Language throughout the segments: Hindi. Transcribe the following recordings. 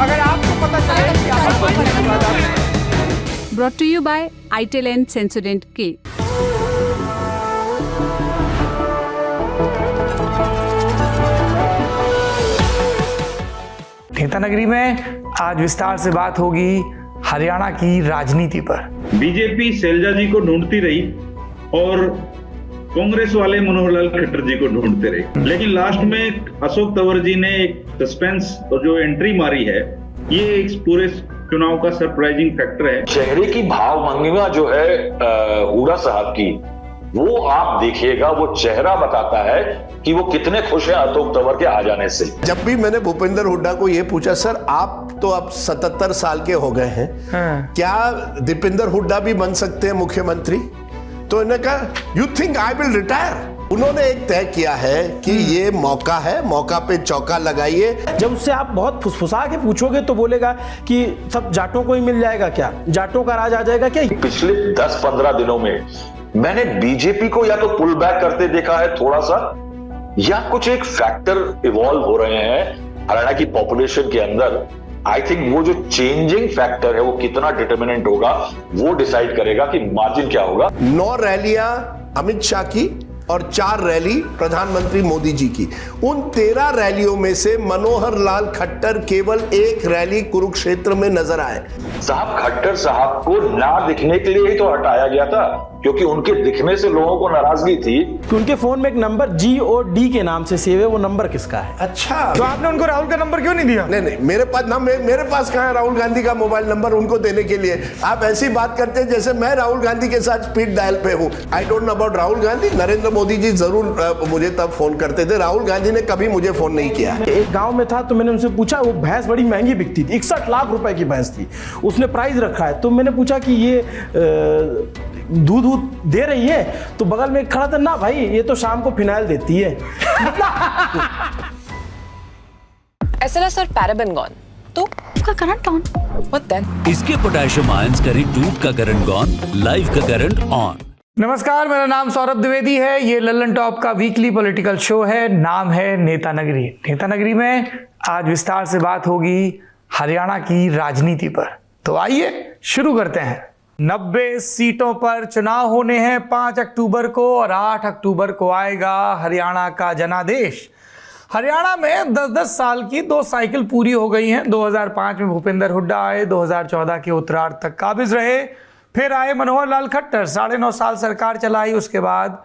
अगर आपको पता चले कि आप Brought to you by ITEL and Sensodyne K. नेता नगरी में आज विस्तार से बात होगी हरियाणा की राजनीति पर। बीजेपी शैलजा जी को ढूंढती रही और कांग्रेस वाले मनोहर लाल खट्टर जी को ढूंढते रहे, लेकिन लास्ट में अशोक तंवर जी ने एक सस्पेंस और जो एंट्री मारी है, ये एक पूरे चुनाव का सरप्राइजिंग फैक्टर है। चेहरे की भाव भंगिमा जो है हुड्डा साहब की, वो आप देखिएगा, वो चेहरा बताता है कि वो कितने खुश हैं अशोक तंवर के आ जाने से। जब भी मैंने भूपेंद्र हुड्डा को ये पूछा, सर आप तो अब 77 साल के हो गए हैं, क्या दीपेंद्र हुड्डा भी बन सकते हैं मुख्यमंत्री? तो इन्होंने कहा you think I will retire. उन्होंने एक तय किया है कि ये मौका है, मौका पे चौका लगाइए। जब उससे आप बहुत फुसफुसा के पूछोगे तो बोलेगा कि सब जाटों को ही मिल जाएगा, क्या जाटों का राज आ जाएगा क्या? पिछले 10-15 दिनों में मैंने बीजेपी को या तो पुल बैक करते देखा है थोड़ा सा, या कुछ एक फैक्टर इवॉल्व हो रहे हैं हरियाणा की पॉपुलेशन के अंदर। आई थिंक वो जो चेंजिंग फैक्टर है वो कितना डिटर्मिनेंट होगा, वो डिसाइड करेगा कि मार्जिन क्या होगा। 9 रैलियां अमित शाह की और 4 रैली प्रधानमंत्री मोदी जी की। उन 13 रैलियों में से मनोहर लाल खट्टर केवल एक रैली कुरुक्षेत्र में नजर आए। साहब खट्टर साहब को ना दिखने के लिए ही तो हटाया गया था, क्योंकि उनके दिखने से लोगों को नाराजगी थी कि उनके फोन में एक नंबर GOD के नाम से सेव है, वो नंबर किसका है? अच्छा, तो आपने उनको राहुल का नंबर क्यों नहीं दिया? नहीं, मेरे पास कहाँ है राहुल गांधी का मोबाइल नंबर उनको देने के लिए? आप ऐसी बात करते हैं जैसे मैं राहुल गांधी के साथ स्पीड डायल पे हूँ। I don't know about Rahul Gandhi. Narendra Modi ji जरूर मुझे तब फोन करते थे, राहुल गांधी ने कभी मुझे फोन नहीं किया। एक गांव में था तो मैंने उनसे पूछा, वो भैंस बड़ी महंगी बिकती थी, 61 लाख रुपए की भैंस थी, उसने प्राइस रखा है। तो मैंने पूछा कि ये दूध दे रही है? तो बगल में खड़ा था, ना भाई ये तो शाम को फिनाइल देती है। SLS और पैराबेन गॉन, तो का करंट ऑन। What then? इसके पोटेशियम आयंस करी ट्यूब का करंट गॉन, लाइव का करंट ऑन। नमस्कार, मेरा नाम सौरभ द्विवेदी है। ये लल्लन टॉप का वीकली पॉलिटिकल शो है, नाम है नेता नगरी। नेता नगरी में आज विस्तार से बात होगी हरियाणा की राजनीति पर। तो आइए शुरू करते हैं। 90 सीटों पर चुनाव होने हैं 5 अक्टूबर को, और 8 अक्टूबर को आएगा हरियाणा का जनादेश। हरियाणा में 10-10 साल की 2 साइकिल पूरी हो गई हैं। 2005 में भूपेंद्र हुड्डा आए, 2014 के उत्तरार्ध तक काबिज रहे, फिर आए मनोहर लाल खट्टर, 9.5 साल सरकार चलाई। उसके बाद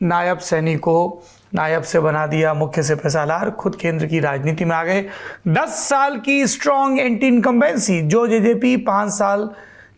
नायब सैनी को नायब से बना दिया मुख्य से पेशादार, खुद केंद्र की राजनीति में आ गए। 10 साल की स्ट्रॉन्ग एंटी इनकम्बेंसी, जो जेजेपी 5 साल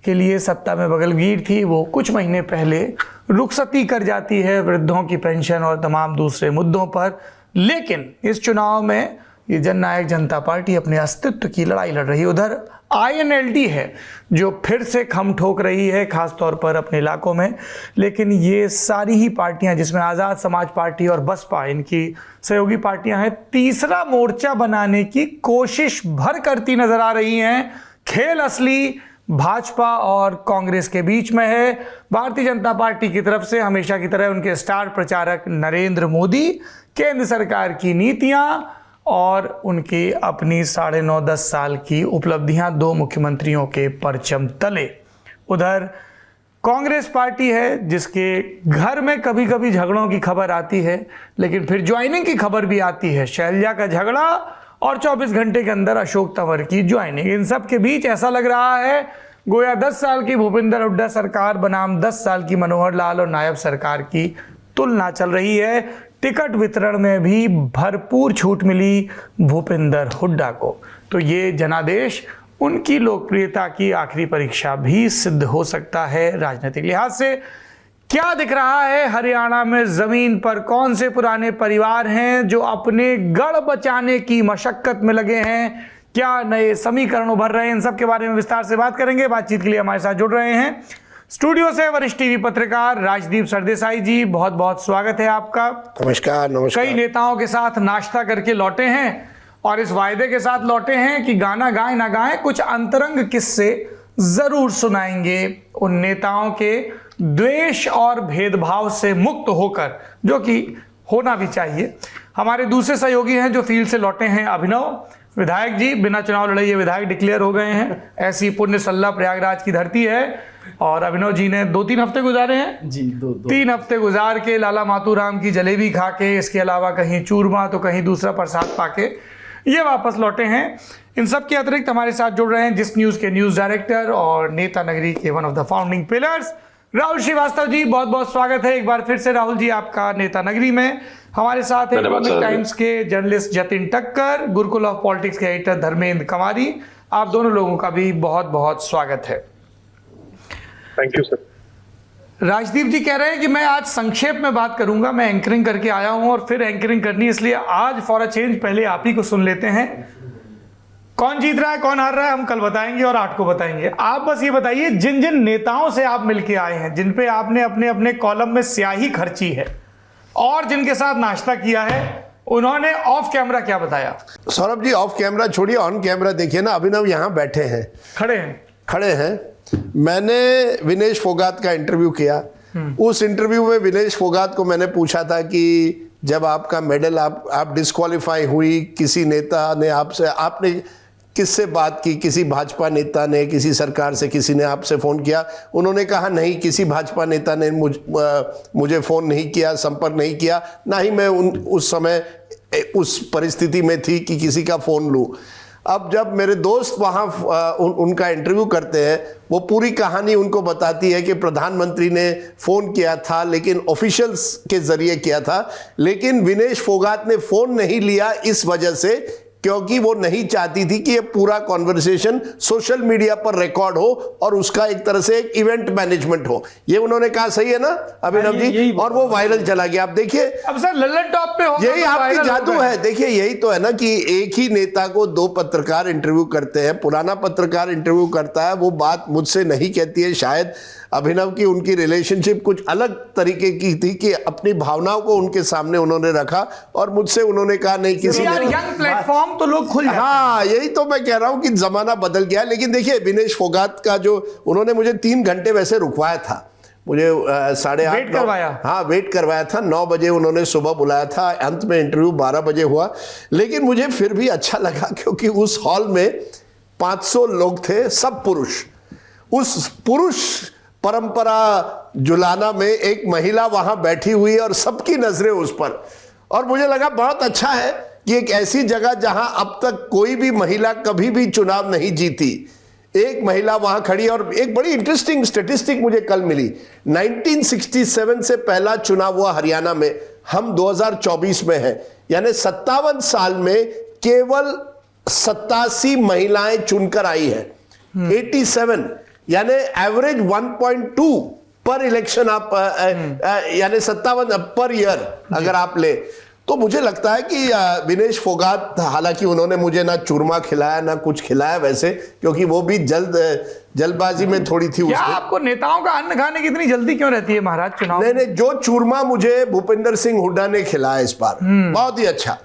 के लिए सत्ता में बगलगीर थी, वो कुछ महीने पहले रुखसती कर जाती है वृद्धों की पेंशन और तमाम दूसरे मुद्दों पर। लेकिन इस चुनाव में ये जननायक जनता पार्टी अपने अस्तित्व की लड़ाई लड़ रही है। उधर INLD है जो फिर से खम ठोक रही है, खासतौर पर अपने इलाकों में। लेकिन ये सारी ही पार्टियां, जिसमें आज़ाद समाज पार्टी और बसपा इनकी सहयोगी पार्टियां हैं, तीसरा मोर्चा बनाने की कोशिश भर करती नजर आ रही हैं। खेल असली भाजपा और कांग्रेस के बीच में है। भारतीय जनता पार्टी की तरफ से हमेशा की तरह उनके स्टार प्रचारक नरेंद्र मोदी, केंद्र सरकार की नीतियां और उनकी अपनी 9.5-10 साल की उपलब्धियां 2 मुख्यमंत्रियों के परचम तले। उधर कांग्रेस पार्टी है जिसके घर में कभी कभी झगड़ों की खबर आती है, लेकिन फिर ज्वाइनिंग की खबर भी आती है। शैलजा का झगड़ा और 24 घंटे के अंदर अशोक तंवर की ज्वाइनिंग। इन सब के बीच ऐसा लग रहा है गोया 10 साल की भूपेंद्र हुड्डा सरकार बनाम 10 साल की मनोहर लाल और नायब सरकार की तुलना चल रही है। टिकट वितरण में भी भरपूर छूट मिली भूपेंद्र हुड्डा को। तो ये जनादेश उनकी लोकप्रियता की आखिरी परीक्षा भी सिद्ध हो सकता है राजनीतिक लिहाज से। क्या दिख रहा है हरियाणा में जमीन पर? कौन से पुराने परिवार हैं जो अपने गढ़ बचाने की मशक्कत में लगे हैं? क्या नए समीकरण उभर रहे हैं? इन सब के बारे में विस्तार से बात करेंगे। बातचीत के लिए हमारे साथ जुड़ रहे हैं स्टूडियो से वरिष्ठ टीवी पत्रकार राजदीप सरदेसाई जी। बहुत बहुत स्वागत है आपका। नमस्कार। नमस्कार। कई नेताओं के साथ नाश्ता करके लौटे हैं और इस वायदे के साथ लौटे हैं कि गाना गाएं ना गाएं, कुछ अंतरंग किस्से जरूर सुनाएंगे उन नेताओं के द्वेष और भेदभाव से मुक्त होकर, जो कि होना भी चाहिए। हमारे दूसरे सहयोगी हैं जो फील्ड से लौटे हैं, अभिनव। विधायक जी बिना चुनाव लड़े ये विधायक डिक्लेयर हो गए हैं। ऐसी पुण्य सल्ला प्रयागराज की धरती है और अभिनव जी ने 2-3 हफ्ते गुजारे हैं जी, दो 3 हफ्ते गुजार के लाला मातूराम की जलेबी खा के, इसके अलावा कहीं चूरमा तो कहीं दूसरा प्रसाद पाके ये वापस लौटे हैं। इन सब के अतिरिक्त हमारे साथ जुड़ रहे हैं जिस न्यूज़ के न्यूज़ डायरेक्टर और नेता नगरी के one of the founding pillars Rahul Shrivastava ji. बहुत बहुत स्वागत है एक बार फिर से राहुल जी आपका नेता नगरी में। हमारे साथ है इकोनॉमिक टाइम्स के journalist Jatin Takkar, Gurukul of politics के एडिटर धर्मेंद्र कंवारी। आप दोनों लोगों का भी बहुत बहुत स्वागत है। Thank you sir. Rajdeep ji कह रहे हैं कि मैं आज संक्षेप में बात करूंगा, मैं एंकरिंग करके आया हूं और फिर एंकरिंग करनी, इसलिए आज फॉर अ चेंज पहले आप ही को सुन लेते हैं। कौन जीत रहा है कौन हार रहा है हम कल बताएंगे और 8 को बताएंगे। आप बस ये बताइए जिन जिन नेताओं से आप मिलके आए हैं, जिन पे आपने अपने अपने कॉलम में स्याही खर्ची है और जिनके साथ नाश्ता किया है, उन्होंने ऑफ कैमरा क्या बताया? सौरभ जी ऑफ कैमरा छोड़िए, ऑन कैमरा देखिए ना, अभिनव यहाँ बैठे हैं, खड़े हैं। मैंने विनेश फोगाट का इंटरव्यू किया। उस इंटरव्यू में विनेश फोगाट को मैंने पूछा था कि जब आपका मेडल आप डिस्क्वालीफाई हुई, किसी नेता ने आपने किससे बात की? किसी भाजपा नेता ने, किसी सरकार से किसी ने आपसे फ़ोन किया? उन्होंने कहा नहीं, किसी भाजपा नेता ने मुझे फ़ोन नहीं किया, संपर्क नहीं किया, ना ही मैं उस समय उस परिस्थिति में थी कि किसी का फ़ोन लूँ। अब जब मेरे दोस्त वहाँ उनका इंटरव्यू करते हैं, वो पूरी कहानी उनको बताती है कि प्रधानमंत्री ने फ़ोन किया था, लेकिन ऑफिशियल्स के ज़रिए किया था, लेकिन विनेश फोगाट ने फ़ोन नहीं लिया इस वजह से क्योंकि वो नहीं चाहती थी कि ये पूरा कॉन्वर्सेशन सोशल मीडिया पर रिकॉर्ड हो और उसका एक तरह से एक इवेंट मैनेजमेंट हो। ये उन्होंने कहा, सही है ना अभिनव जी? और वो वायरल चला गया। आप देखिए, अब सर लल्लन टॉप पे यही आपकी जादू है। देखिए यही तो है ना कि एक ही नेता को 2 पत्रकार इंटरव्यू करते हैं। पुराना पत्रकार इंटरव्यू करता है, वो बात मुझसे नहीं कहती है। शायद अभिनव की उनकी रिलेशनशिप कुछ अलग तरीके की थी कि अपनी भावनाओं को उनके सामने उन्होंने रखा और मुझसे उन्होंने कहा नहीं किसी यार यंग प्लेटफॉर्म तो लोग खुल जाते हैं। हाँ, यही तो मैं कह रहा हूं कि जमाना बदल गया। लेकिन देखिए विनेश फोगाट का जो उन्होंने मुझे 3 घंटे वैसे रुकवाया था, मुझे 8:30 वेट करवाया। हाँ वेट करवाया था। 9 बजे उन्होंने सुबह बुलाया था, अंत में इंटरव्यू 12 बजे हुआ। लेकिन मुझे फिर भी अच्छा लगा क्योंकि उस हॉल में 500 लोग थे, सब पुरुष। उस पुरुष परंपरा जुलाना में एक महिला वहां बैठी हुई और सबकी नजरें उस पर, और मुझे लगा बहुत अच्छा है कि एक ऐसी जगह जहां अब तक कोई भी महिला कभी भी चुनाव नहीं जीती, एक महिला वहां खड़ी। और एक बड़ी इंटरेस्टिंग स्टैटिस्टिक मुझे कल मिली, 1967 से पहला चुनाव हुआ हरियाणा में, हम 2024 में हैं, यानी 57 साल में केवल 87 महिलाएं चुनकर आई हैं। 87 यानी एवरेज 1.2 पर इलेक्शन आप यानी 57 पर ईयर अगर आप ले, तो मुझे लगता है कि विनेश फोगाट, हालांकि उन्होंने मुझे ना चूरमा खिलाया ना कुछ खिलाया वैसे, क्योंकि वो भी जल्दबाजी में थोड़ी थी। क्या आपको नेताओं का अन्न खाने की इतनी जल्दी क्यों रहती है महाराज चुनाव? नहीं, जो चूरमा मुझे भूपेंद्र सिंह हुड्डा ने खिलाया इस बार, बहुत ही अच्छा।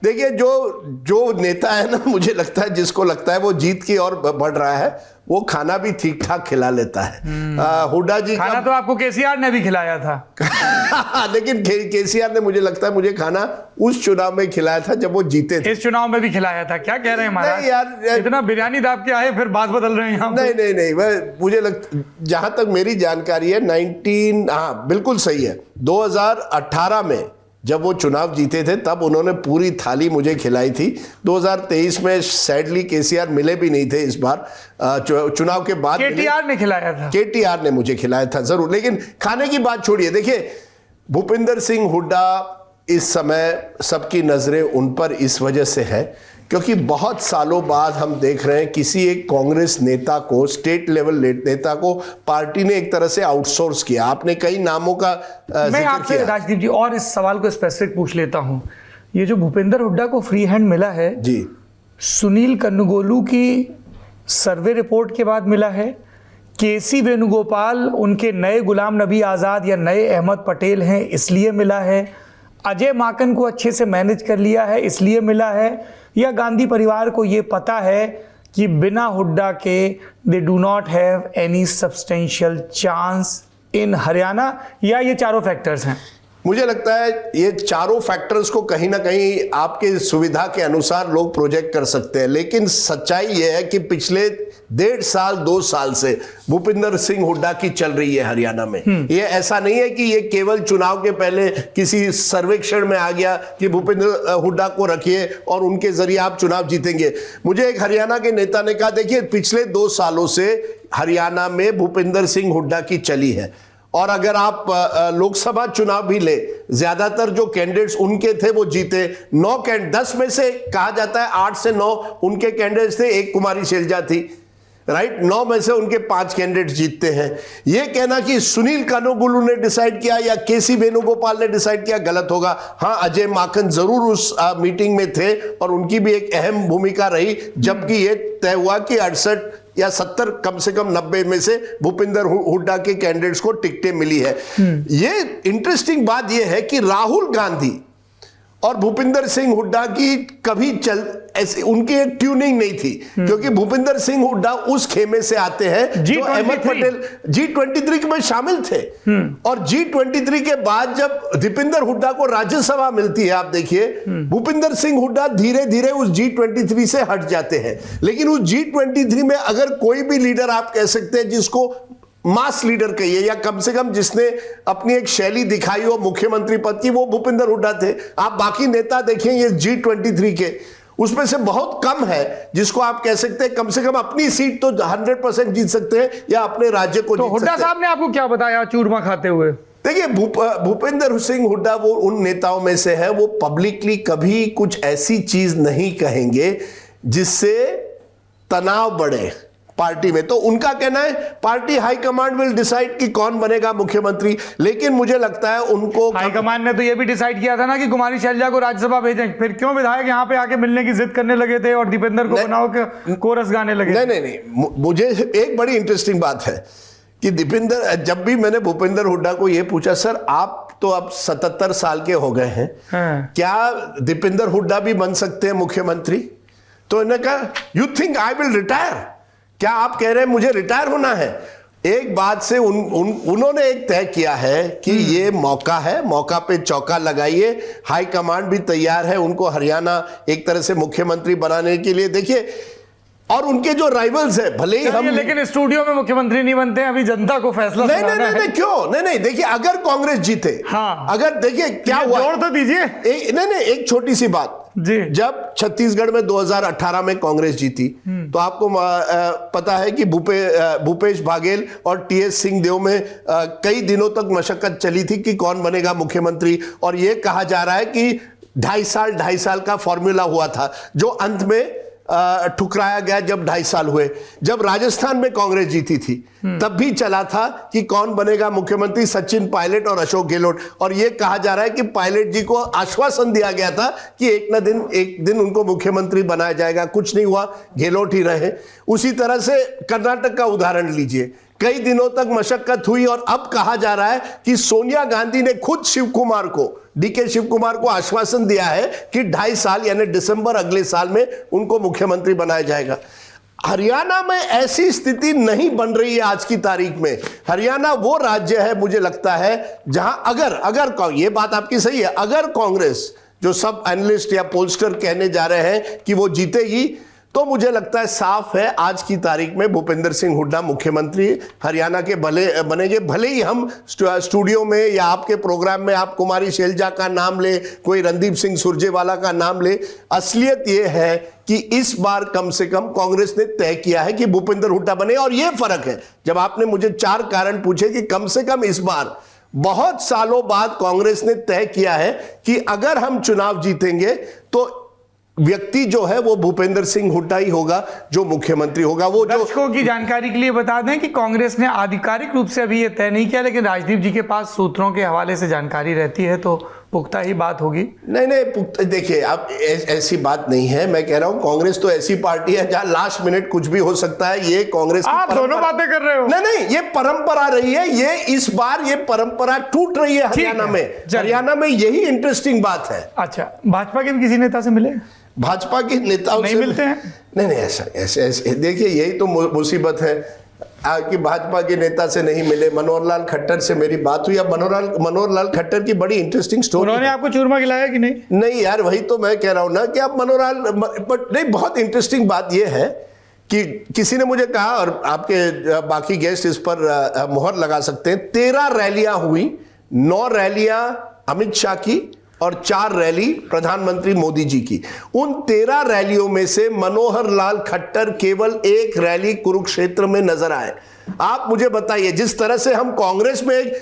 देखिए जो नेता है ना, मुझे लगता है जिसको लगता है वो जीत की ओर बढ़ रहा है, वो खाना भी ठीक ठाक खिला लेता है। हुड्डा जी खाना तो आपको केसीआर ने भी खिलाया था। लेकिन केसीआर ने मुझे लगता है मुझे खाना उस चुनाव में खिलाया था जब वो जीते थे। इस चुनाव में भी खिलाया था? क्या कह रहे हैं महाराज? नहीं यार, इतना बिरयानी दाब के आए फिर बात बदल रहे हैं हम। नहीं, मुझे जहां तक मेरी जानकारी है हाँ बिल्कुल सही है, 2018 में जब वो चुनाव जीते थे तब उन्होंने पूरी थाली मुझे खिलाई थी। 2023 में सैडली केसीआर मिले भी नहीं थे इस बार, चुनाव के बाद केटीआर ने खिलाया था। केटीआर ने मुझे खिलाया था जरूर। लेकिन खाने की बात छोड़िए, देखिए भूपेंद्र सिंह हुड्डा इस समय सबकी नजरें उन पर इस वजह से है क्योंकि बहुत सालों बाद हम देख रहे हैं किसी एक कांग्रेस नेता को, स्टेट लेवल नेता को पार्टी ने एक तरह से आउटसोर्स किया। आपने कई नामों का मैं आपसे राजदीप जी और इस सवाल को स्पेसिफिक पूछ लेता हूं। ये जो भूपेंद्र हुड्डा को फ्री हैंड मिला है जी, सुनील कन्नुगोलू की सर्वे रिपोर्ट के बाद मिला है, केसी वेणुगोपाल उनके नए गुलाम नबी आज़ाद या नए अहमद पटेल हैं इसलिए मिला है, अजय माकन को अच्छे से मैनेज कर लिया है इसलिए मिला है, या गांधी परिवार को ये पता है कि बिना हुड्डा के they do not have any substantial chance in Haryana, या ये चारों फैक्टर्स हैं? मुझे लगता है ये चारों फैक्टर्स को कहीं ना कहीं आपके सुविधा के अनुसार लोग प्रोजेक्ट कर सकते हैं, लेकिन सच्चाई ये है कि पिछले 1.5 साल 2 साल से भूपिंदर सिंह हुड्डा की चल रही है हरियाणा में। ये ऐसा नहीं है कि ये केवल चुनाव के पहले किसी सर्वेक्षण में आ गया कि भूपिंदर हुड्डा को रखिए और उनके जरिए आप चुनाव जीतेंगे। मुझे एक हरियाणा के नेता ने कहा, देखिए पिछले 2 सालों से हरियाणा में भूपिंदर सिंह हुड्डा की चली है, और अगर आप लोकसभा चुनाव भी ले, ज्यादातर जो कैंडिडेट्स उनके थे वो जीते। 10 में से कहा जाता है 8 से 9 उनके कैंडिडेट्स थे, एक कुमारी शैलजा थी, राइट। 9 में से उनके 5 कैंडिडेट जीतते हैं। यह कहना कि सुनील कानूगुलू ने डिसाइड किया या केसी वेणुगोपाल ने डिसाइड किया, गलत होगा। हां, अजय माकन जरूर उस मीटिंग में थे और उनकी भी एक अहम भूमिका रही, जबकि यह तय हुआ कि 68 या 70 कम से कम 90 में से भूपिंदर हुड्डा के कैंडिडेट्स को टिकटें मिली है। ये इंटरेस्टिंग बात यह है कि राहुल गांधी और भूपिंदर सिंह हुड्डा की कभी ऐसी उनकी एक ट्यूनिंग नहीं थी, क्योंकि भूपिंदर सिंह हुड्डा उस खेमे से आते हैं जो अहमद पटेल G23 में शामिल थे, और G23 के बाद जब दीपेंद्र हुड्डा को राज्यसभा मिलती है, आप देखिए भूपिंदर सिंह हुड्डा धीरे धीरे उस G23 से हट जाते हैं। लेकिन उस G23 में अगर कोई भी लीडर आप कह सकते हैं जिसको मास लीडर कहिए, या कम से कम जिसने अपनी एक शैली दिखाई हो मुख्यमंत्री पद की, वो भूपिंदर हुड्डा थे। आप बाकी नेता देखें ये G23 के, उसमें से बहुत कम है जिसको आप कह सकते हैं कम से कम अपनी सीट तो 100% जीत सकते हैं या अपने राज्य को तो हुड्डा साहब ने आपको क्या बताया चूरमा खाते हुए? देखिए, भूपेंद्र सिंह हुड्डा वो उन नेताओं में से है, वो पब्लिकली कभी कुछ ऐसी चीज नहीं कहेंगे जिससे तनाव बढ़े पार्टी में। तो उनका कहना है पार्टी हाईकमांड विल डिसाइड कि कौन बनेगा मुख्यमंत्री, लेकिन मुझे लगता है उनको हाईकमांड ने तो ये भी डिसाइड किया था ना कि कुमारी शैलजा को राज्यसभा भेजें, फिर क्यों विधायक यहाँ पे आके मिलने की जिद करने लगे थे और दीपेंद्र को बनाओ के कोरस गाने लगे? नहीं, मुझे एक बड़ी इंटरेस्टिंग बात है कि दीपेंद्र, जब भी मैंने भूपेंद्र हुड्डा को यह पूछा, सर आप तो अब 77 साल के हो गए हैं, क्या दीपेंद्र हुड्डा भी बन सकते हैं मुख्यमंत्री? तो इन्होंने कहा, you think I will retire? क्या आप कह रहे हैं मुझे रिटायर होना है? एक बात से उन्होंने एक तय किया है कि ये मौका है, मौका पे चौका लगाइए। हाई कमांड भी तैयार है उनको हरियाणा एक तरह से मुख्यमंत्री बनाने के लिए। देखिए, और उनके जो राइवल्स है, भले ही हम, लेकिन स्टूडियो में मुख्यमंत्री नहीं बनते हैं, अभी जनता को फैसला नहीं, क्यों नहीं, देखिए अगर कांग्रेस जीते, हाँ, अगर देखिए क्या हुआ, जोड़ तो दीजिए। नहीं, एक छोटी सी बात जी, जब छत्तीसगढ़ में 2018 में कांग्रेस जीती, तो आपको पता है कि भूपेश बाघेल और TS सिंहदेव में कई दिनों तक मशक्कत चली थी कि कौन बनेगा मुख्यमंत्री, और यह कहा जा रहा है कि 2.5 साल का फॉर्मूला हुआ था, जो अंत में ठुकराया गया जब 2.5 साल हुए। जब राजस्थान में कांग्रेस जीती थी तब भी चला था कि कौन बनेगा मुख्यमंत्री, सचिन पायलट और अशोक गहलोत, और यह कहा जा रहा है कि पायलट जी को आश्वासन दिया गया था कि एक दिन उनको मुख्यमंत्री बनाया जाएगा। कुछ नहीं हुआ, गहलोत ही रहे। उसी तरह से कर्नाटक का उदाहरण लीजिए, कई दिनों तक मशक्कत हुई, और अब कहा जा रहा है कि सोनिया गांधी ने खुद शिवकुमार को, DK शिवकुमार को आश्वासन दिया है कि 2.5 साल यानी दिसंबर अगले साल में उनको मुख्यमंत्री बनाया जाएगा। हरियाणा में ऐसी स्थिति नहीं बन रही है आज की तारीख में। हरियाणा वो राज्य है, मुझे लगता है, जहां अगर ये बात आपकी सही है, अगर कांग्रेस, जो सब एनालिस्ट या पोलस्टर कहने जा रहे हैं कि वो जीतेगी, तो मुझे लगता है साफ है आज की तारीख में भूपेंद्र सिंह हुड्डा मुख्यमंत्री हरियाणा के बनेंगे। भले ही हम स्टूडियो में या आपके प्रोग्राम में आप कुमारी शैलजा का नाम ले, कोई रणदीप सिंह सुरजेवाला का नाम ले, असलियत यह है कि इस बार कम से कम कांग्रेस ने तय किया है कि भूपेंद्र हुड्डा बने। और यह फर्क है, जब आपने मुझे 4 कारण पूछे कि कम से कम इस बार बहुत सालों बाद कांग्रेस ने तय किया है कि अगर हम चुनाव जीतेंगे तो व्यक्ति जो है वो भूपेंद्र सिंह हुड्डा ही होगा जो मुख्यमंत्री होगा। वो दर्शकों की जानकारी के लिए बता दें कि कांग्रेस ने आधिकारिक रूप से अभी ये तय नहीं किया, लेकिन राजदीप जी के पास सूत्रों के हवाले से जानकारी रहती है, तो पुख्ता ही बात होगी। नहीं, देखिए आप ऐसी बात नहीं है। मैं कह रहा हूं कांग्रेस तो ऐसी पार्टी है जहां लास्ट मिनट कुछ भी हो सकता है। ये कांग्रेस आप दोनों बातें कर रहे हो। नहीं, ये परंपरा रही है, ये इस बार ये परंपरा टूट रही है हरियाणा में। हरियाणा में यही इंटरेस्टिंग बात है। अच्छा, भाजपा के भी किसी नेता से मिले? भाजपा के नेताओं नहीं मिलते हैं? नहीं, ऐसे देखिए, यही तो मुसीबत है। कि भाजपा के नेता से नहीं मिले, मनोहर लाल खट्टर से मेरी बात हुई। अब मनोहर लाल खट्टर की बड़ी इंटरेस्टिंग स्टोरी। उन्होंने आपको चूरमा खिलाया कि नहीं? नहीं यार, वही तो मैं कह रहा हूं ना कि आप मनोहर लाल, बट नहीं, बहुत इंटरेस्टिंग बात यह है कि किसी ने मुझे कहा, और आपके बाकी गेस्ट इस पर मोहर लगा सकते हैं, 13 रैलियां हुई, 9 रैलियां अमित शाह की और 4 रैली प्रधानमंत्री मोदी जी की। उन 13 रैलियों में से मनोहर लाल खट्टर केवल 1 रैली कुरुक्षेत्र में नजर आए। आप मुझे बताइए, जिस तरह से हम कांग्रेस में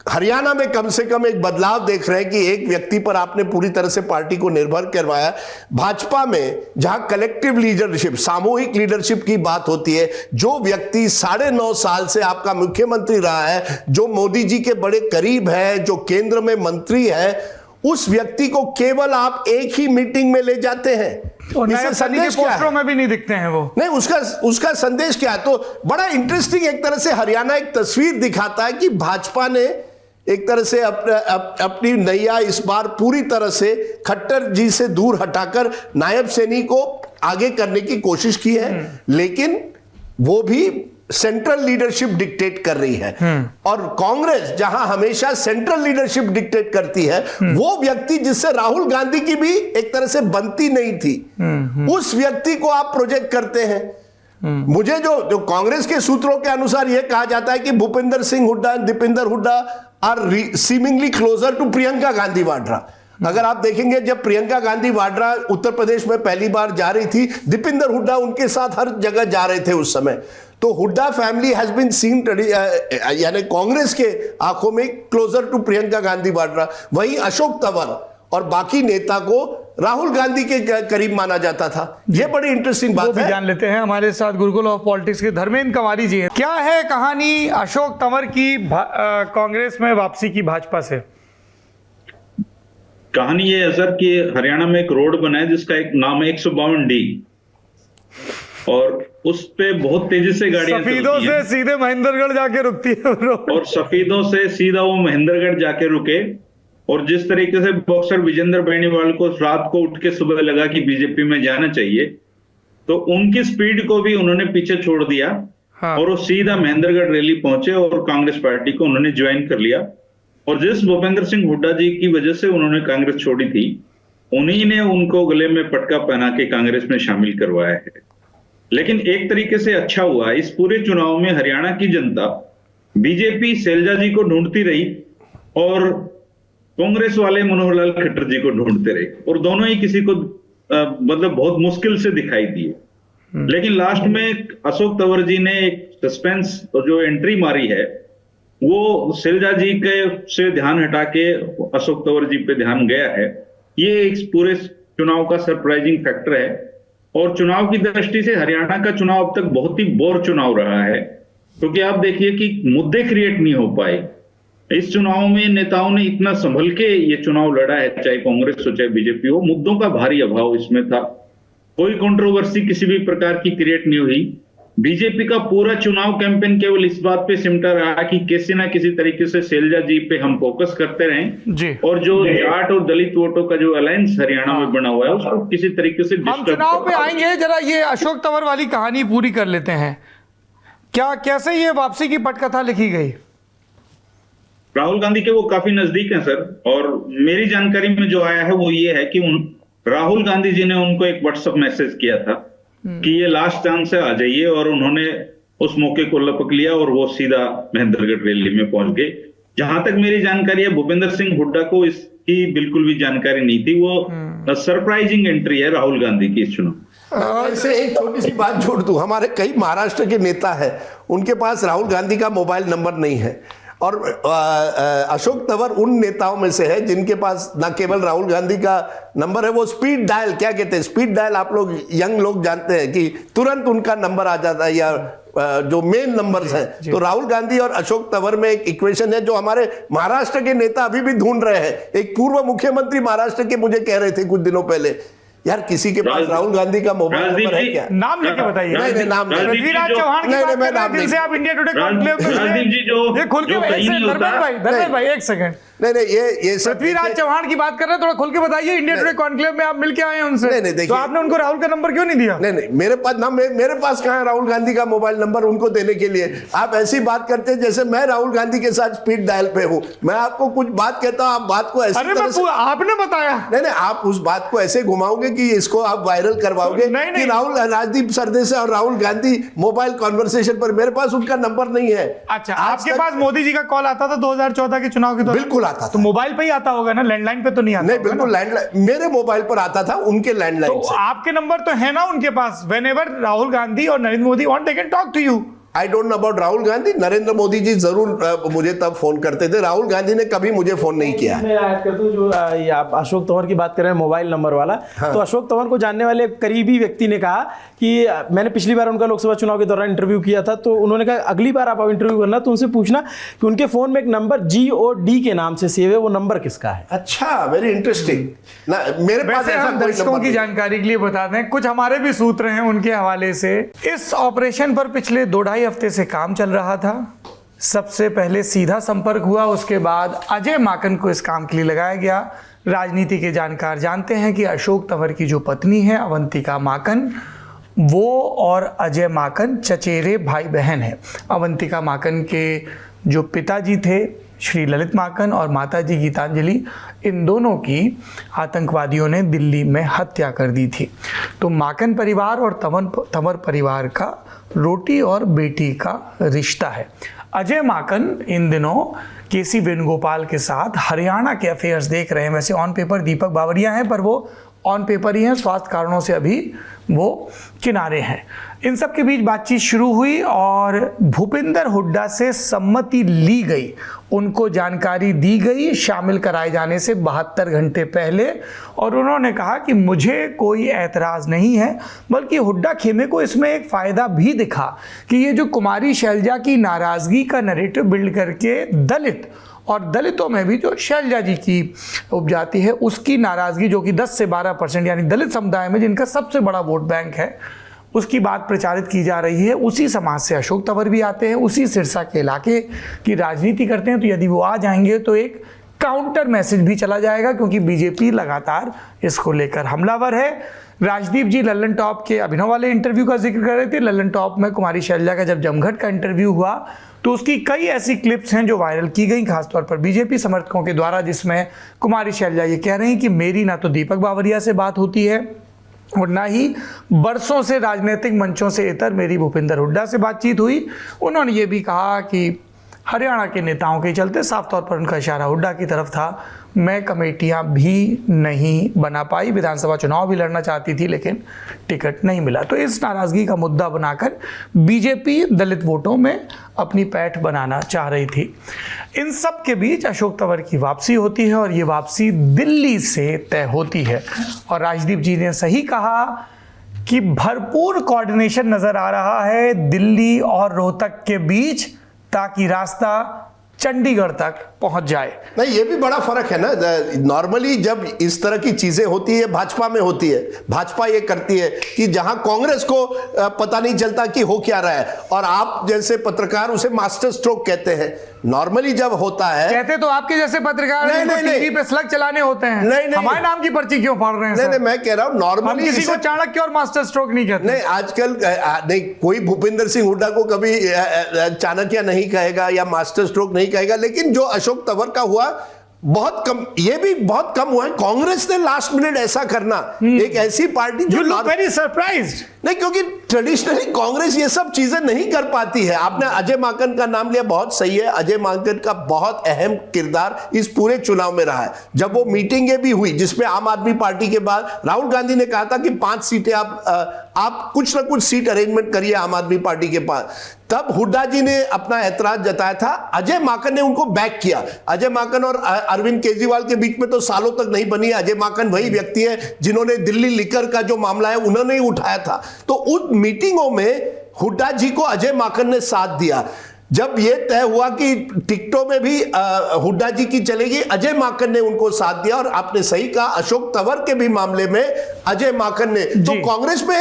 हरियाणा में कम से कम एक बदलाव देख रहे हैं कि एक व्यक्ति पर आपने पूरी तरह से पार्टी को निर्भर करवाया, भाजपा में जहां कलेक्टिव लीडरशिप, सामूहिक लीडरशिप की बात होती है, जो व्यक्ति 9.5 साल से आपका मुख्यमंत्री रहा है, जो मोदी जी के बड़े करीब है, जो केंद्र में मंत्री है, उस व्यक्ति को केवल आप एक ही मीटिंग में ले जाते हैं। और नायब सैनी के पोस्टरों में भी नहीं दिखते हैं वो। नहीं, उसका संदेश क्या है? तो बड़ा इंटरेस्टिंग एक तरह से हरियाणा एक तस्वीर दिखाता है कि भाजपा ने एक तरह से अपनी नैया इस बार पूरी तरह से खट्टर जी से दूर हटाकर नायब सैनी को आगे करने की कोशिश की है, लेकिन वो भी सेंट्रल लीडरशिप डिक्टेट कर रही है। और कांग्रेस जहां हमेशा सेंट्रल लीडरशिप डिक्टेट करती है, वो व्यक्ति जिससे राहुल गांधी की भी एक तरह से बनती नहीं थी, उस व्यक्ति को आप प्रोजेक्ट करते हैं। मुझे जो कांग्रेस के सूत्रों के अनुसार यह कहा जाता है कि Bhupendra Singh Hooda, Deepender Hooda are seemingly closer to Priyanka Gandhi Vadra. अगर आप देखेंगे, जब प्रियंका गांधी वाड्रा उत्तर प्रदेश में पहली बार जा रही थी, दीपेंद्र हुड्डा उनके साथ हर जगह जा रहे थे उस समय। तो Hooda family has been seen, यानी कांग्रेस के आंखों में क्लोजर टू प्रियंका गांधी वाड्रा। वहीं अशोक तंवर और बाकी नेता को राहुल गांधी के करीब माना जाता था। यह बड़ी इंटरेस्टिंग बात है। जान लेते हैं, हमारे साथ गुरुकुल ऑफ पॉलिटिक्स के धर्मेंद्र कंवारी जी हैं। क्या है कहानी अशोक तंवर की कांग्रेस में वापसी की भाजपा से? कहानी ये है सर कि हरियाणा में एक रोड बना है जिसका एक नाम है 152D, और उस पे बहुत तेजी से गाड़ियां सफीदों से सीधे महेंद्रगढ़ जाके रुकती है और सफीदों से सीधा वो महेंद्रगढ़ जाके रुके। और जिस तरीके से बॉक्सर विजेंद्र बेनीवाल को रात को उठ के सुबह लगा कि बीजेपी में जाना चाहिए, तो उनकी स्पीड को भी उन्होंने पीछे छोड़ दिया। हाँ। और वो सीधा महेंद्रगढ़ रैली पहुंचे और कांग्रेस पार्टी को उन्होंने ज्वाइन कर लिया। और जिस भूपेंद्र सिंह हुड्डा जी की वजह से उन्होंने कांग्रेस छोड़ी थी, उन्हीं ने उनको गले में पटका पहना के कांग्रेस में शामिल करवाया है। लेकिन एक तरीके से अच्छा हुआ, इस पूरे चुनाव में हरियाणा की जनता बीजेपी शैलजा जी को ढूंढती रही और कांग्रेस वाले मनोहर लाल खट्टर जी को ढूंढते रहे, और दोनों ही किसी को मतलब बहुत मुश्किल से दिखाई दिए। लेकिन लास्ट में अशोक तंवर जी ने एक सस्पेंस जो एंट्री मारी है, वो शैलजा जी के से ध्यान हटा के अशोक तंवर जी पे ध्यान गया है। ये एक पूरे चुनाव का सरप्राइजिंग फैक्टर है। और चुनाव की दृष्टि से हरियाणा का चुनाव अब तक बहुत ही बोर चुनाव रहा है, क्योंकि आप देखिए कि मुद्दे क्रिएट नहीं हो पाए। इस चुनाव में नेताओं ने इतना संभल के ये चुनाव लड़ा है, चाहे कांग्रेस हो चाहे बीजेपी हो, मुद्दों का भारी अभाव इसमें था। कोई कंट्रोवर्सी किसी भी प्रकार की क्रिएट नहीं हुई। बीजेपी का पूरा चुनाव कैंपेन केवल इस बात पे सिमटा रहा कि किसी ना किसी तरीके से शैलजा जी पे हम फोकस करते रहें जी। और जो जाट और दलित वोटों का जो अलायंस हरियाणा में बना हुआ है उसको किसी तरीके से हम चुनाव पे आएंगे। जरा ये अशोक तंवर वाली कहानी पूरी कर लेते हैं। क्या कैसे ये वापसी की पटकथा लिखी गई? राहुल गांधी के वो काफी नजदीक हैं सर, और मेरी जानकारी में जो आया है वो ये है कि राहुल गांधी जी ने उनको एक व्हाट्सएप मैसेज किया था कि ये लास्ट चांस है, आ जाइए, और उन्होंने उस मौके को लपक लिया और वो सीधा महेंद्रगढ़ रैली में पहुंच गए। जहां तक मेरी जानकारी है, भूपेंद्र सिंह हुड्डा को इसकी बिल्कुल भी जानकारी नहीं थी। वो सरप्राइजिंग एंट्री है राहुल गांधी की इस चुनाव। ऐसे एक छोटी सी बात जोड़ दूं, हमारे कई महाराष्ट्र के नेता है, उनके पास राहुल गांधी का मोबाइल नंबर नहीं है, और अशोक तंवर उन नेताओं में से है जिनके पास न केवल राहुल गांधी का नंबर है, वो स्पीड डायल, क्या कहते हैं स्पीड डायल, आप लोग यंग लोग जानते हैं कि तुरंत उनका नंबर आ जाता है, या जो मेन नंबर्स हैं। तो राहुल गांधी और अशोक तंवर में एक इक्वेशन है जो हमारे महाराष्ट्र के नेता अभी भी ढूंढ रहे हैं। एक पूर्व मुख्यमंत्री महाराष्ट्र के मुझे कह रहे थे कुछ दिनों पहले, यार किसी के पास राहुल गांधी का मोबाइल नंबर है क्या? नाम लेके बताइए। नहीं, नाम पृथ्वीराज चौहान की बात कर रहे हैं, जिनसे आप इंडिया टुडे कॉन्क्लेव में ये खुल के धर्मेंद्र भाई एक सेकंड, नहीं ये सब पृथ्वीराज चौहान की बात कर रहे हैं, थोड़ा खुल के बताइए। इंडिया टुडे कॉन्क्लेव में आप मिल के आए हैं उनसे, नहीं, देखिए। तो आपने उनको राहुल का नंबर क्यों नहीं दिया? नहीं मेरे पास ना मेरे पास कहाँ है राहुल गांधी का मोबाइल नंबर उनको देने के लिए? आप ऐसी बात करते हैं जैसे मैं राहुल गांधी के साथ स्पीड डायल पे हूं। मैं आपको कुछ बात कहता हूं, आप बात को ऐसी अरे तरह से आपने बताया। नहीं आप उस बात को ऐसे घुमाओगे कि इसको आप वायरल करवाओगे कि राहुल राजदीप सरदेसाई और राहुल गांधी मोबाइल कॉन्वर्सेशन पर। मेरे पास उनका नंबर नहीं है। अच्छा, आपके पास मोदी जी का कॉल आता था 2014 के चुनाव के दौरान? बिल्कुल आता था। तो मोबाइल पे ही आता होगा ना, लैंडलाइन पे तो नहीं आता? नहीं बिल्कुल लैंडलाइन मेरे मोबाइल पर आता था, उनके लैंडलाइन तो से। आपके नंबर तो है ना उनके पास? व्हेनेवर राहुल गांधी और Narendra Modi want they can talk to you. I don't know about Rahul Gandhi. Narendra Modi ji जरूर मुझे तब फोन करते थे, राहुल गांधी ने कभी मुझे फोन नहीं किया। मैं ऐड कर दूं, जो ये आप अशोक तंवर की बात कर रहे हैं मोबाइल नंबर वाला, तो अशोक तंवर को जानने वाले करीबी व्यक्ति ने कहा कि मैंने पिछली बार उनका लोकसभा चुनाव के दौरान इंटरव्यू किया था, तो उन्होंने कहा अगली बार आप इंटरव्यू करना तो उनसे पूछना कि उनके फोन में एक नंबर GOD के नाम से सेव है, वो नंबर किसका है। अच्छा, वेरी इंटरेस्टिंग ना। मेरे पास वैसे हम दर्शकों की जानकारी के लिए बता दें, कुछ हमारे भी सूत्र हैं उनके हवाले से। इस ऑपरेशन पर पिछले 2-2.5 हफ्ते से काम चल रहा था। सबसे पहले सीधा संपर्क हुआ, उसके बाद अजय माकन को इस काम के लिए लगाया गया। राजनीति के जानकार जानते हैं कि अशोक तंवर की जो पत्नी है अवंतिका माकन, वो और अजय माकन चचेरे भाई बहन हैं। अवंतिका माकन के जो पिताजी थे श्री ललित माकन और माताजी गीतांजलि, इन दोनों की आतंकवादियों ने दिल्ली में हत्या कर दी थी। तो माकन परिवार और तंवर परिवार का रोटी और बेटी का रिश्ता है। अजय माकन इन दिनों केसी वेणुगोपाल के साथ हरियाणा के अफेयर्स देख रहे हैं। वैसे ऑन पेपर दीपक बावरिया हैं, पर वो ऑन पेपर ही हैं, स्वास्थ्य कारणों से अभी वो किनारे हैं। इन सब के बीच बातचीत शुरू हुई और भूपिंदर हुड्डा से सम्मति ली गई, उनको जानकारी दी गई शामिल कराए जाने से 72 घंटे पहले, और उन्होंने कहा कि मुझे कोई ऐतराज़ नहीं है। बल्कि हुड्डा खेमे को इसमें एक फ़ायदा भी दिखा कि ये जो कुमारी शैलजा की नाराज़गी का नैरेटिव बिल्ड करके दलित और दलितों में भी जो शैलजा जी की उपजाति है उसकी नाराज़गी, जो कि 10 से 12% यानी दलित समुदाय में जिनका सबसे बड़ा वोट बैंक है, उसकी बात प्रचारित की जा रही है। उसी समाज से अशोक तंवर भी आते हैं, उसी सिरसा के इलाके की राजनीति करते हैं। तो यदि वो आ जाएंगे तो एक काउंटर मैसेज भी चला जाएगा, क्योंकि बीजेपी लगातार इसको लेकर हमलावर है। राजदीप जी लल्लन टॉप के अभिनव वाले इंटरव्यू का जिक्र कर रहे थे। लल्लन टॉप में कुमारी शैलजा का जब जमघट का इंटरव्यू हुआ तो उसकी कई ऐसी क्लिप्स हैं जो वायरल की गई, खासतौर पर बीजेपी समर्थकों के द्वारा, जिसमें कुमारी शैलजा ये कह रहे हैं कि मेरी ना तो दीपक बावरिया से बात होती है और ना ही बरसों से राजनीतिक मंचों से इतर मेरी भूपिंदर हुड्डा से बातचीत हुई। उन्होंने ये भी कहा कि हरियाणा के नेताओं के चलते, साफ तौर पर उनका इशारा हुड्डा की तरफ था, मैं कमेटियां भी नहीं बना पाई, विधानसभा चुनाव भी लड़ना चाहती थी लेकिन टिकट नहीं मिला। तो इस नाराज़गी का मुद्दा बनाकर बीजेपी दलित वोटों में अपनी पैठ बनाना चाह रही थी। इन सब के बीच अशोक तंवर की वापसी होती है और ये वापसी दिल्ली से तय होती है। और राजदीप जी ने सही कहा कि भरपूर कोऑर्डिनेशन नज़र आ रहा है दिल्ली और रोहतक के बीच, ताकि रास्ता चंडीगढ़ तक पहुंच जाए। नहीं, ये भी बड़ा फर्क है ना। नॉर्मली जब इस तरह की चीजें होती है भाजपा में होती है, भाजपा ये करती है कि जहां कांग्रेस को पता नहीं चलता कि हो क्या रहा है, और आप जैसे पत्रकार उसे मास्टर स्ट्रोक कहते हैं। नॉर्मली जब होता है, कहते तो आपके जैसे पत्रकार टीवी पे स्लग चलाने होते हैं। नहीं, हमारे नाम की पर्ची क्यों फाड़ रहे हैं? नहीं, मैं कह रहा हूं नॉर्मली किसी को चाणक्य और मास्टर स्ट्रोक नहीं कहते। नहीं, आजकल नहीं, कोई भूपिंदर सिंह हुड्डा को कभी चाणक्य नहीं कहेगा या मास्टर स्ट्रोक नहीं कहेगा, लेकिन जो अशोक तंवर का हुआ बहुत कम, ये भी बहुत कम हुआ है। कांग्रेस ने लास्ट मिनट ऐसा करना, एक ऐसी पार्टी जो वेरी सरप्राइज्ड। नहीं, क्योंकि ट्रेडिशनली कांग्रेस ये सब चीजें नहीं कर पाती है। आपने अजय माकन का नाम लिया, बहुत सही है। अजय माकन का बहुत अहम किरदार इस पूरे चुनाव में रहा है। जब वो मीटिंगें भी हुई जिसमें आम आदमी पार्टी के बाद राहुल गांधी ने कहा था कि 5 सीटें आप कुछ ना कुछ सीट अरेंजमेंट करिए आम आदमी पार्टी के पास, तब हुड्डा जी ने अपना ऐतराज जताया था। अजय माकन ने उनको बैक किया। अजय माकन और अरविंद केजरीवाल के बीच में तो सालों तक नहीं बनी। अजय माकन वही व्यक्ति है जिन्होंने दिल्ली लिकर का जो मामला है उन्होंने ही उठाया था। तो उन मीटिंगों में हुड्डा जी को अजय माकन ने साथ दिया। जब यह तय हुआ कि टिकटों में भी हुड्डा जी की चलेगी, अजय माकन ने उनको साथ दिया। और आपने सही कहा, अशोक तंवर के भी मामले में अजय माकन ने, तो कांग्रेस में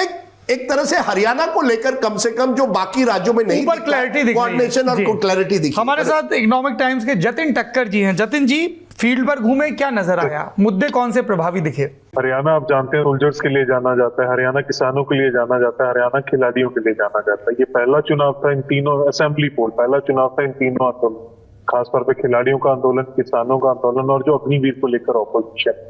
एक तरह से हरियाणा को लेकर कम से कम जो बाकी राज्यों में नहीं, क्लैरिटी दिख रही है, कोऑर्डिनेशन और क्लैरिटी दिखी। हमारे साथ इकोनॉमिक टाइम्स के जतिन टक्कर जी हैं। जतिन जी, फील्ड पर घूमे, क्या नजर आया, मुद्दे कौन से प्रभावी दिखे? हरियाणा आप जानते हैं सोल्जर्स के लिए जाना जाता है, हरियाणा किसानों के लिए जाना जाता है, हरियाणा खिलाड़ियों के लिए जाना जाता है। ये पहला चुनाव था इन तीनों असेंबली पोल, पहला चुनाव था इन तीनों आंदोलन, खासतौर पे खिलाड़ियों का आंदोलन, किसानों का आंदोलन और जो अग्निवीर को लेकर ऑपोजिशन,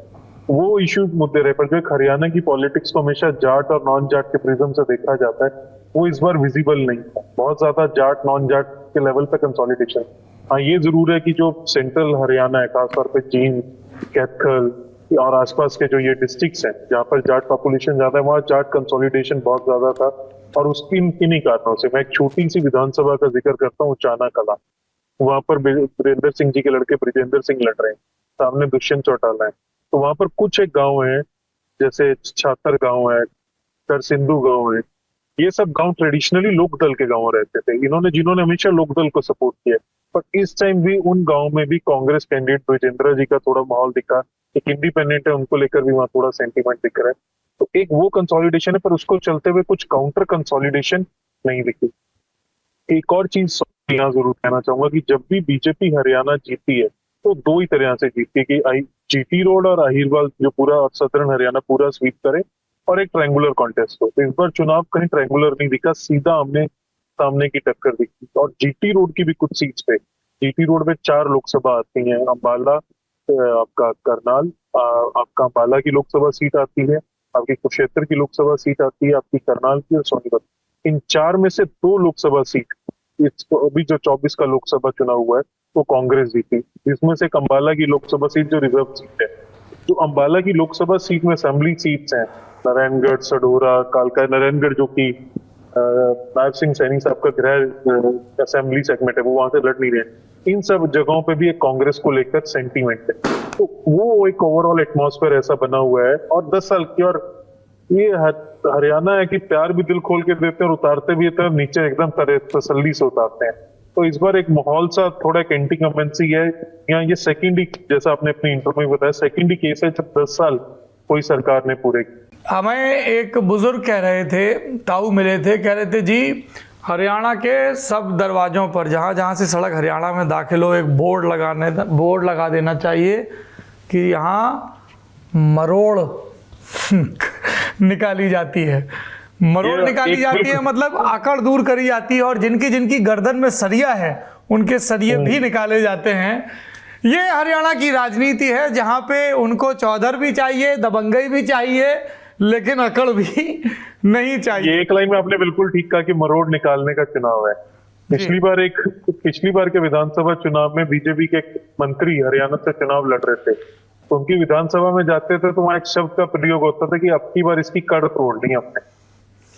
वो इश्यू मुद्दे रहे। पर जो एक हरियाणा की पॉलिटिक्स को हमेशा जाट और नॉन जाट के प्रिज्म से देखा जाता है, वो इस बार विजिबल नहीं था। बहुत ज्यादा जाट नॉन जाट के लेवल पे कंसोलिडेशन। हाँ, ये जरूर है कि जो सेंट्रल हरियाणा है, खासतौर पे जींद, कैथल और आसपास के जो ये डिस्ट्रिक्ट्स हैं जहाँ पर जाट पॉपुलेशन ज्यादा है, वहाँ जाट कंसोलिडेशन बहुत ज्यादा था। और उसकी किन्हीं कारणों से मैं एक छोटी सी विधानसभा का जिक्र करता हूँ, चाना कला। वहां पर वीरेंद्र सिंह जी के लड़के ब्रिजेंद्र सिंह लड़ रहे हैं, सामने दुष्यंत चौटाला है। तो वहां पर कुछ एक गांव है, जैसे छातर गांव है, करसिंधु गांव है, ये सब गांव ट्रेडिशनली लोकदल के गांव रहते थे। जिन्होंने हमेशा लोकदल को सपोर्ट किया, पर इस टाइम भी उन गांव में भी कांग्रेस कैंडिडेट ब्रिजेंद्र जी का थोड़ा माहौल दिखा। एक इंडिपेंडेंट है, उनको लेकर भी वहां थोड़ा सेंटीमेंट दिख रहा है। तो एक वो कंसोलिडेशन है, पर उसको चलते हुए कुछ काउंटर कंसोलिडेशन नहीं दिखी। एक और चीज यहाँ जरूर कहना चाहूंगा कि जब भी बीजेपी हरियाणा जीती है तो दो ही तरह से जीती है कि जीटी रोड और अहिरवाल जो पूरा सदर्न हरियाणा पूरा स्वीप करे और एक ट्रायंगुलर कॉन्टेस्ट हो। तो इस बार चुनाव कहीं ट्रायंगुलर नहीं दिखा, सीधा आमने सामने की टक्कर दिखी। और जीटी रोड की भी कुछ सीट्स पे, जीटी रोड में 4 लोकसभा आती हैं, अंबाला, आपका करनाल, आपका अंबाला की लोकसभा सीट आती है, आपकी कुरुक्षेत्र की लोकसभा सीट आती है, आपकी करनाल की और सोनीपत। इन 4 में से 2 लोकसभा सीट अभी जो 24 का लोकसभा चुनाव हुआ है वो कांग्रेस जीती, जिसमें से अंबाला की लोकसभा सीट जो रिजर्व सीट है। जो अंबाला की लोकसभा सीट में असेंबली सीट्स हैं, नारायणगढ़, सडोरा, कालका, नारायणगढ़ जो कि नायब सिंह सैनी साहब का गृह असेंबली सेगमेंट है, वो वहां से लड़ नहीं रहे। इन सब जगहों पे भी एक कांग्रेस को लेकर सेंटीमेंट है। तो वो एक ओवरऑल एटमॉस्फेयर ऐसा बना हुआ है। और 10 साल की, और ये हरियाणा है कि प्यार भी दिल खोल के देते हैं और उतारते भी है, नीचे एकदम तसल्ली से उतारते हैं। तो इस बार एक माहौल सा थोड़ा एक एंटी कमेंसी है। यहाँ ये सेकेंडरी, जैसा आपने अपनी इंटरव्यू में बताया, सेकेंडरी केस है जब 10 साल कोई सरकार ने पूरे। हमें एक बुजुर्ग कह रहे थे, ताऊ मिले थे, कह रहे थे जी हरियाणा के सब दरवाजों पर जहाँ जहाँ से सड़क हरियाणा में दाखिल हो, एक बोर्ड लगा देना चाहिए कि यहाँ मरोड़ निकाली जाती है। मरोड़ निकाली जाती है मतलब आकड़ दूर करी जाती है, और जिनकी जिनकी गर्दन में सरिया है उनके सरिये भी निकाले जाते हैं। ये हरियाणा की राजनीति है जहाँ पे उनको चौधर भी चाहिए, दबंगई भी चाहिए, लेकिन अकड़ भी नहीं चाहिए। ये एक लाइन में आपने बिल्कुल ठीक कहा कि मरोड़ निकालने का चुनाव है। पिछली बार के विधानसभा चुनाव में बीजेपी के एक मंत्री हरियाणा से चुनाव लड़ रहे थे, तो उनकी विधानसभा में जाते थे तो वहां एक शब्द का प्रयोग होता था कि अब की बार इसकी कड़ तोड़नी हमने,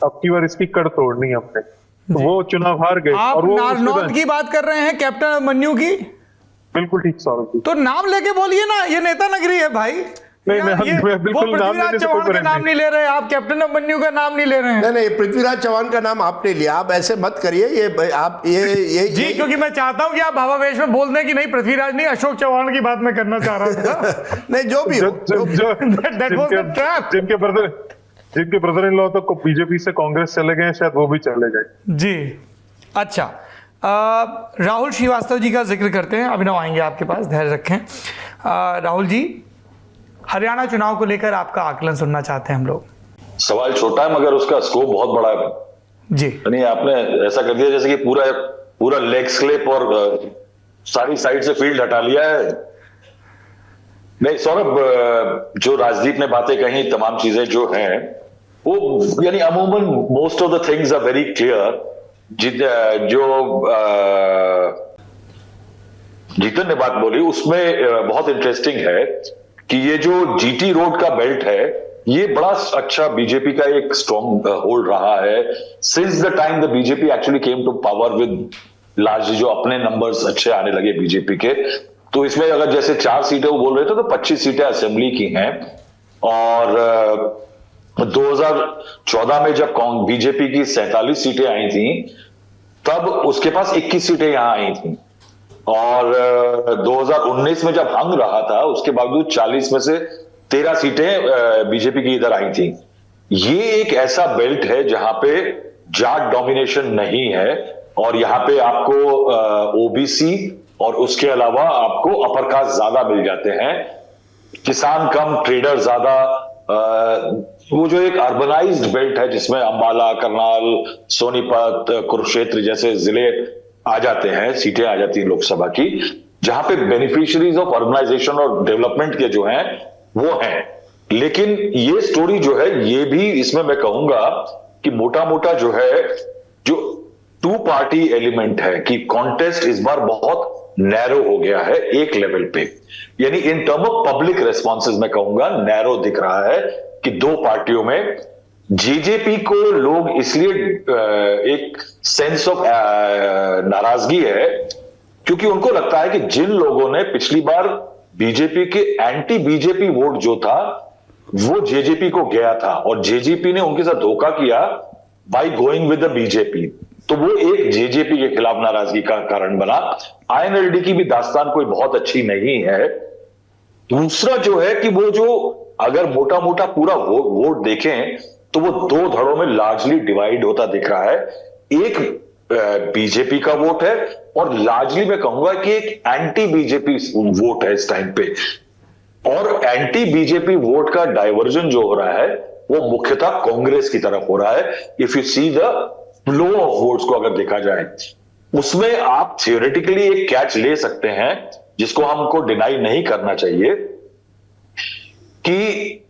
अब की बार इसकी कड़ तोड़नी हमने। तो वो चुनाव हार गए। आप और वो नारनौंद की बात कर रहे हैं, कैप्टन अभिमन्यु की? बिल्कुल ठीक सौरभ जी। तो नाम लेके बोलिए ना, ये नेता नगरी है भाई। नहीं, मैं बिल्कुल नाम लेने से चौहान का नाम नहीं ले रहे, आप कैप्टन अभिमन्यु का नाम नहीं ले रहे हैं। नहीं, पृथ्वीराज चौहान का नाम आपने लिया, आप ऐसे मत करिए। ये आप ये जी, क्योंकि मैं चाहता हूं कि आप भावावेश में बोल दें कि नहीं पृथ्वीराज नहीं, अशोक चौहान की बात मैं करना चाह रहा था। नहीं, जो भी हो, जिनके ब्रदर इन लॉ तो बीजेपी से कांग्रेस चले गए, शायद वो भी चले गए। जी, अच्छा। राहुल श्रीवास्तव जी का जिक्र करते हैं, अभिनव आएंगे आपके पास, धैर्य रखें। राहुल जी, हरियाणा चुनाव को लेकर आपका आकलन सुनना चाहते हैं हम लोग। सवाल छोटा है मगर उसका स्कोप बहुत बड़ा है जी। यानी आपने ऐसा कर दिया जैसे कि पूरा लेग स्लिप और सारी साइड से फील्ड हटा लिया है। नहीं सौरभ, जो राजदीप ने बातें कही, तमाम चीजें जो हैं वो यानी अमूमन most of the things are very clear. जो जीतन ने बात बोली उसमें बहुत इंटरेस्टिंग है कि ये जो जीटी रोड का बेल्ट है, ये बड़ा अच्छा बीजेपी का एक स्ट्रॉन्ग होल्ड रहा है since the time the BJP actually came to power with largely जो अपने नंबर्स अच्छे आने लगे बीजेपी के। तो इसमें अगर जैसे 4 सीटें वो बोल रहे थे तो 25 सीटें असेंबली की हैं। और 2014 में जब बीजेपी की 47 सीटें आई थी, तब उसके पास 21 सीटें यहां आई थी। और 2019 में जब हंग रहा था, उसके बावजूद 40 में से 13 सीटें बीजेपी की इधर आई थी। ये एक ऐसा बेल्ट है जहां पे जाट डोमिनेशन नहीं है, और यहां पे आपको ओबीसी और उसके अलावा आपको अपर कास्ट ज्यादा मिल जाते हैं, किसान कम, ट्रेडर ज्यादा। वो जो एक अर्बनाइज्ड बेल्ट है जिसमें अंबाला, करनाल, सोनीपत, कुरुक्षेत्र जैसे जिले आ जाते हैं, सीटें आ जाती हैं लोकसभा की, जहां पे बेनिफिशियरीज ऑफ अर्बनाइजेशन और डेवलपमेंट के जो हैं वो हैं। लेकिन ये स्टोरी जो है ये भी इसमें मैं कहूंगा कि मोटा मोटा जो है जो टू पार्टी एलिमेंट है कि कॉन्टेस्ट इस बार बहुत नैरो हो गया है एक लेवल पे, यानी in term of public responses मैं कहूंगा नैरो दिख रहा है कि दो पार्टियों में जेजेपी को लोग इसलिए एक सेंस ऑफ नाराजगी है क्योंकि उनको लगता है कि जिन लोगों ने पिछली बार बीजेपी के एंटी बीजेपी वोट जो था वो जेजेपी को गया था और जेजेपी ने उनके साथ धोखा किया by going with the BJP, तो वो एक जेजेपी के खिलाफ नाराजगी का कारण बना। आईएनएलडी की भी दास्तान कोई बहुत अच्छी नहीं है। दूसरा जो है कि वो जो अगर मोटा मोटा पूरा वोट देखें तो वो दो धड़ों में लार्जली डिवाइड होता दिख रहा है। एक बीजेपी का वोट है और लार्जली मैं कहूंगा कि एक एंटी बीजेपी वोट है इस टाइम पे, और एंटी बीजेपी वोट का डाइवर्जन जो हो रहा है वो मुख्यतः कांग्रेस की तरफ हो रहा है। If you see the flow of votes को अगर देखा जाए उसमें आप थियोरेटिकली एक कैच ले सकते हैं जिसको हमको डिनाई नहीं करना चाहिए कि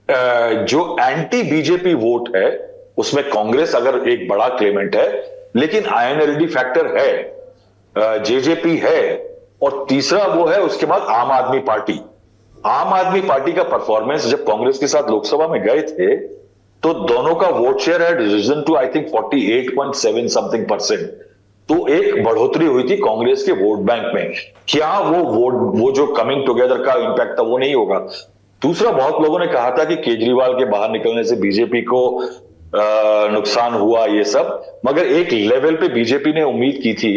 जो एंटी बीजेपी वोट है उसमें कांग्रेस अगर एक बड़ा क्लेमेंट है, लेकिन आईएनएलडी फैक्टर है, जेजेपी है, और तीसरा वो है उसके बाद आम आदमी पार्टी। आम आदमी पार्टी का परफॉर्मेंस जब कांग्रेस के साथ लोकसभा में गए थे तो दोनों का वोट शेयर है region to I think 48.7 something %, तो एक बढ़ोतरी हुई थी कांग्रेस के वोट बैंक में। क्या वो जो कमिंग टुगेदर का इंपैक्ट था वो नहीं होगा? दूसरा, बहुत लोगों ने कहा था कि केजरीवाल के बाहर निकलने से बीजेपी को नुकसान हुआ ये सब, मगर एक लेवल पे बीजेपी ने उम्मीद की थी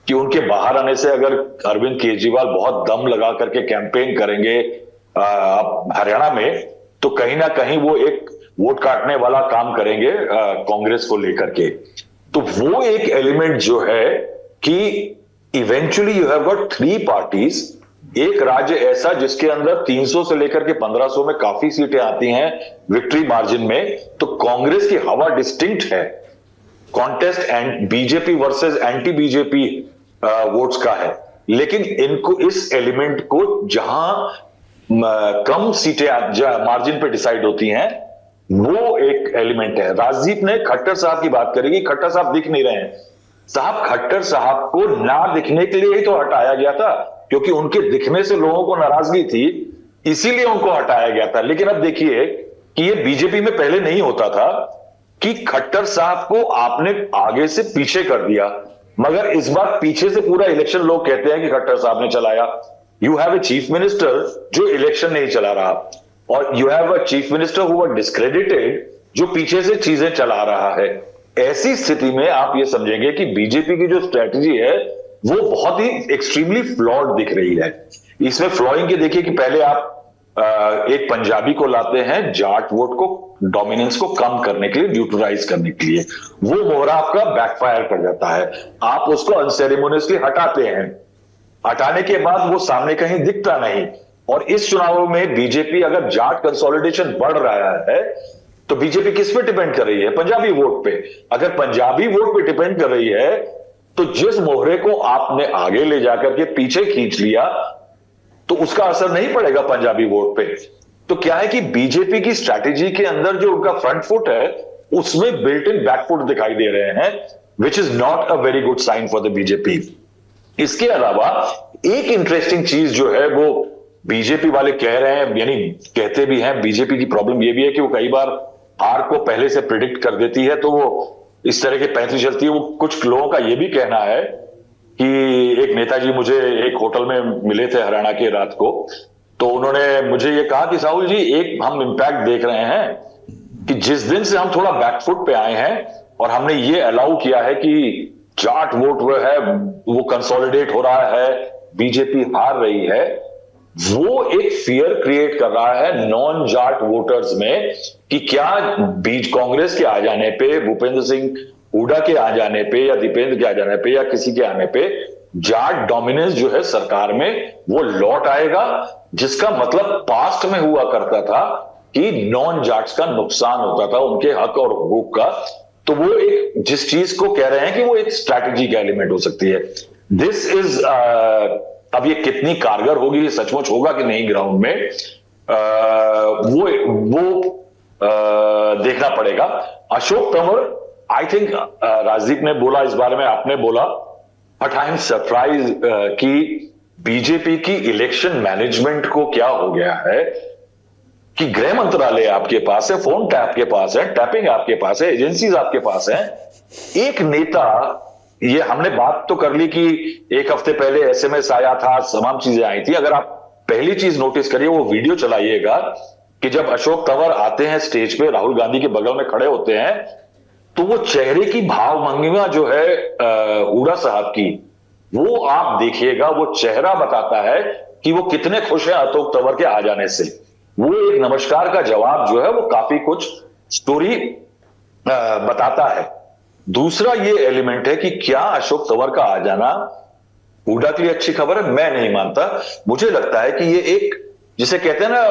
कि उनके बाहर आने से अगर अरविंद केजरीवाल बहुत दम लगा करके कैंपेन करेंगे हरियाणा में तो कहीं ना कहीं वो एक वोट काटने वाला काम करेंगे कांग्रेस को लेकर के। तो वो एक एलिमेंट जो है कि eventually you have got 3 parties, एक राज्य ऐसा जिसके अंदर 300 से लेकर के 1500 में काफी सीटें आती हैं विक्ट्री मार्जिन में, तो कांग्रेस की हवा डिस्टिंक्ट है। Contest and BJP versus anti BJP votes का है, लेकिन इनको इस एलिमेंट को जहां कम सीटें मार्जिन पे डिसाइड होती हैं वो एक एलिमेंट है। राजदीप ने खट्टर साहब की बात करेगी, खट्टर साहब दिख नहीं रहे हैं। साहब, खट्टर साहब को ना दिखने के लिए ही तो हटाया गया था, क्योंकि उनके दिखने से लोगों को नाराजगी थी, इसीलिए उनको हटाया गया था। लेकिन अब देखिए कि ये बीजेपी में पहले नहीं होता था कि खट्टर साहब को आपने आगे से पीछे कर दिया, मगर इस बार पीछे से पूरा इलेक्शन लोग कहते हैं कि खट्टर साहब ने चलाया। You have a chief minister जो इलेक्शन नहीं चला रहा, और you have a chief minister who were discredited जो पीछे से चीजें चला रहा है। ऐसी स्थिति में आप ये समझेंगे कि बीजेपी की जो स्ट्रेटजी है वो बहुत ही एक्सट्रीमली फ्लॉड दिख रही है। इसमें फ्लॉइंग के देखिए कि पहले आप एक पंजाबी को लाते हैं जाट वोट को डोमिनेंस को कम करने के लिए, न्यूट्रलाइज करने के लिए, वो मोहरा आपका बैकफायर कर जाता है। आप उसको अनसेरेमोनियसली हटाते हैं, हटाने के बाद वो सामने कहीं दिखता नहीं। और इस चुनाव में बीजेपी अगर जाट कंसोलिडेशन बढ़ रहा है तो बीजेपी किस पे डिपेंड कर रही है? पंजाबी वोट पे। अगर पंजाबी वोट पे डिपेंड कर रही है तो जिस मोहरे को आपने आगे ले जाकर के पीछे खींच लिया तो उसका असर नहीं पड़ेगा पंजाबी वोट पे। तो क्या है कि बीजेपी की स्ट्रैटेजी के अंदर जो उनका फ्रंट फुट है उसमें बिल्ट इन बैक फुट दिखाई दे रहे हैं, which is not a very good sign for the BJP. इसके अलावा एक इंटरेस्टिंग चीज जो है वो बीजेपी वाले कह रहे हैं, यानी कहते भी हैं, बीजेपी की प्रॉब्लम ये भी है कि वो कई बार हार को पहले से प्रिडिक्ट कर देती है, तो वो इस तरह के पैंतरी चलती है। वो कुछ लोगों का ये भी कहना है कि एक नेताजी मुझे एक होटल में मिले थे हरियाणा के रात को, तो उन्होंने मुझे ये कहा कि साहुल जी एक हम इम्पैक्ट देख रहे हैं कि जिस दिन से हम थोड़ा बैकफुट पे आए हैं और हमने ये अलाउ किया है कि जाट वोट वो है वो कंसोलिडेट हो रहा है, बीजेपी हार रही है, वो एक फियर क्रिएट कर रहा है नॉन जाट वोटर्स में कि क्या बीच कांग्रेस के आ जाने पे, भूपेंद्र सिंह हुड्डा के आ जाने पे या दीपेंद्र के आ जाने पे या किसी के आने पे जाट डोमिनेंस जो है सरकार में वो लौट आएगा, जिसका मतलब पास्ट में हुआ करता था कि नॉन जाट्स का नुकसान होता था, उनके हक और हुकूक का। तो वो एक जिस चीज को कह रहे हैं कि वो एक स्ट्रैटेजी का एलिमेंट हो सकती है। दिस इज अब ये कितनी कारगर होगी, ये सचमुच होगा कि नहीं ग्राउंड में, वो देखना पड़ेगा। अशोक तंवर, आई थिंक राजदीप ने बोला इस बारे में, आपने बोला, बट आई एम सरप्राइज कि बीजेपी की इलेक्शन मैनेजमेंट को क्या हो गया है कि गृह मंत्रालय आपके पास है, फोन टैप के पास है, टैपिंग आपके पास है, एजेंसीज आपके पास है, एक नेता, ये हमने बात तो कर ली कि एक हफ्ते पहले एसएमएस आया था, तमाम चीजें आई थी। अगर आप पहली चीज नोटिस करिए, वो वीडियो चलाइएगा कि जब अशोक तंवर आते हैं स्टेज पे, राहुल गांधी के बगल में खड़े होते हैं, तो वो चेहरे की भावभंगिमा जो है हुड्डा साहब की, वो आप देखिएगा, वो चेहरा बताता है कि वो कितने खुश हैं अशोक तंवर के आ जाने से। वो एक नमस्कार का जवाब जो है वो काफी कुछ स्टोरी बताता है। दूसरा ये एलिमेंट है कि क्या अशोक तंवर का आ जाना हुड्डा के लिए अच्छी खबर है? मैं नहीं मानता। मुझे लगता है कि ये एक, जिसे कहते हैं ना,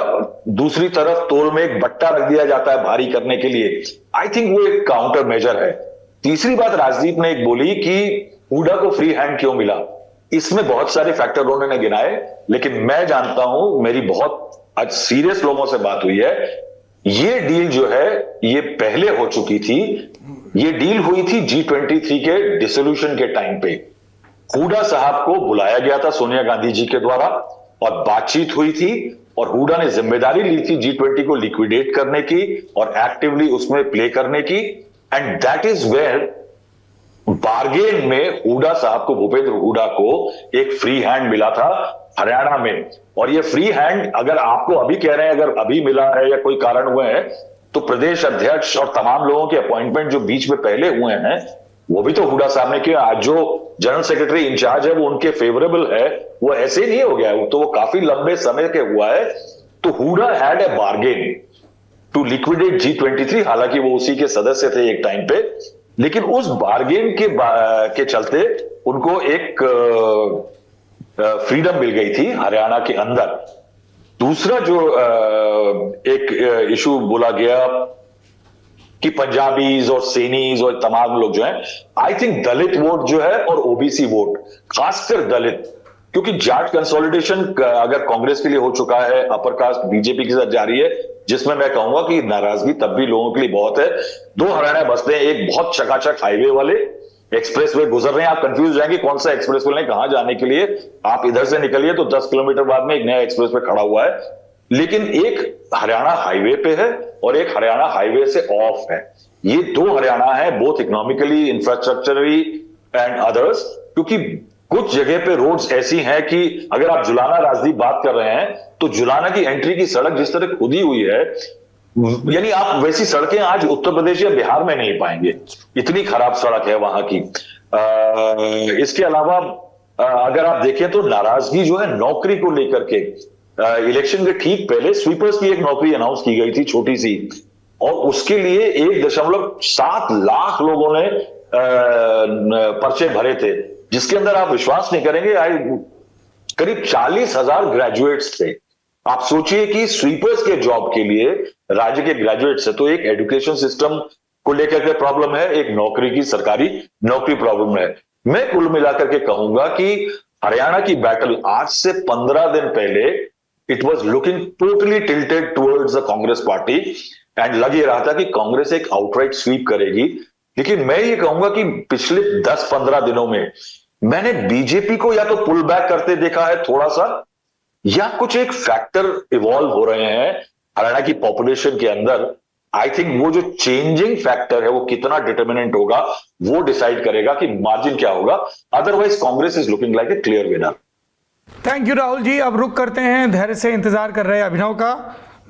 दूसरी तरफ तोल में एक बट्टा रख दिया जाता है भारी करने के लिए। आई थिंक वो एक काउंटर मेजर है। तीसरी बात राजदीप ने एक बोली कि हुड्डा को फ्री हैंड क्यों मिला। इसमें बहुत सारे फैक्टर उन्होंने गिनाए, लेकिन मैं जानता हूं, मेरी बहुत आज सीरियस लोगों से बात हुई है, ये डील जो है ये पहले हो चुकी थी। ये डील हुई थी G23 के डिसोल्यूशन के टाइम पे। हुड्डा साहब को बुलाया गया था सोनिया गांधी जी के द्वारा और बातचीत हुई थी, और हुड्डा ने जिम्मेदारी ली थी G20 को लिक्विडेट करने की और एक्टिवली उसमें प्ले करने की। And that is where bargain में हुड्डा साहब को, भूपेंद्र हुड्डा को एक फ्री हैंड मिला था हरियाणा में। और ये फ्री हैंड अगर आपको अभी कह रहे हैं, अगर अभी मिला है या कोई कारण हुए हैं, तो प्रदेश अध्यक्ष और तमाम लोगों के अपॉइंटमेंट जो बीच में पहले हुए हैं वो भी तो हुड्डा साहब ने किया। आज जो जनरल सेक्रेटरी इंचार्ज है वो उनके फेवरेबल है, वो ऐसे नहीं हो गया, तो वो काफी लंबे समय के हुआ है। तो Hooda had a bargain to liquidate G23, हालांकि वो उसी के सदस्य थे एक टाइम पे, लेकिन उस बार्गेन के चलते उनको एक फ्रीडम मिल गई थी हरियाणा के अंदर। दूसरा जो एक इशू बोला गया कि पंजाबीज और सैनीज और तमाम लोग जो हैं, आई थिंक दलित वोट जो है और ओबीसी वोट, खासकर दलित, क्योंकि जाट कंसोलिडेशन अगर कांग्रेस के लिए हो चुका है, अपर कास्ट बीजेपी के साथ जारी है, जिसमें मैं कहूंगा कि नाराजगी तब भी लोगों के लिए बहुत है। 2 हरियाणा बसते हैं, एक बहुत चकाचक हाईवे वाले एक्सप्रेसवे गुजर रहे हैं, आप कंफ्यूज जाएंगे कौन सा एक्सप्रेसवे लें, कहां जाने के लिए। आप इधर से निकलिए तो 10 किलोमीटर बाद में एक नया एक्सप्रेसवे खड़ा हुआ है, लेकिन एक हरियाणा हाईवे पे है और एक हरियाणा हाईवे से ऑफ है। ये 2 हरियाणा है, both economically, infrastructurally and others, क्योंकि कुछ जगह पे रोड्स ऐसी हैं कि अगर आप जुलाना राजदीप बात कर रहे हैं, तो जुलाना की एंट्री की सड़क जिस तरह खुदी हुई है, यानी आप वैसी सड़कें आज उत्तर प्रदेश या बिहार में नहीं पाएंगे, इतनी खराब सड़क है वहां की। इसके अलावा अगर आप देखें तो नाराजगी जो है नौकरी को लेकर के, इलेक्शन के ठीक पहले स्वीपर्स की एक नौकरी अनाउंस की गई थी छोटी सी, और उसके लिए 1.7 लाख लोगों ने पर्चे भरे थे, जिसके अंदर आप विश्वास नहीं करेंगे करीब 40,000 ग्रेजुएट्स थे। आप सोचिए कि स्वीपर्स के जॉब के लिए राज्य के ग्रेजुएट्स है, तो एक एजुकेशन सिस्टम को लेकर के प्रॉब्लम है, एक नौकरी की सरकारी नौकरी प्रॉब्लम है। मैं कुल मिलाकर के कहूंगा कि हरियाणा की बैटल आज से 15 दिन पहले it was looking totally tilted towards the Congress party, and लग ये रहा था कि कांग्रेस एक आउटराइट स्वीप करेगी। लेकिन मैं ये कहूंगा कि पिछले 10-15 दिनों में मैंने बीजेपी को या तो पुल बैक करते देखा है थोड़ा सा, या कुछ एक फैक्टर इवॉल्व हो रहे हैं हरियाणा की पॉपुलेशन के अंदर। आई थिंक वो जो चेंजिंग फैक्टर है वो कितना डिटर्मिनेंट होगा, वो डिसाइड करेगा कि मार्जिन क्या होगा। Otherwise Congress is looking like a clear winner. Thank you Rahul ji. अब रुक करते हैं, धैर्य से इंतजार कर रहे हैं अभिनव का।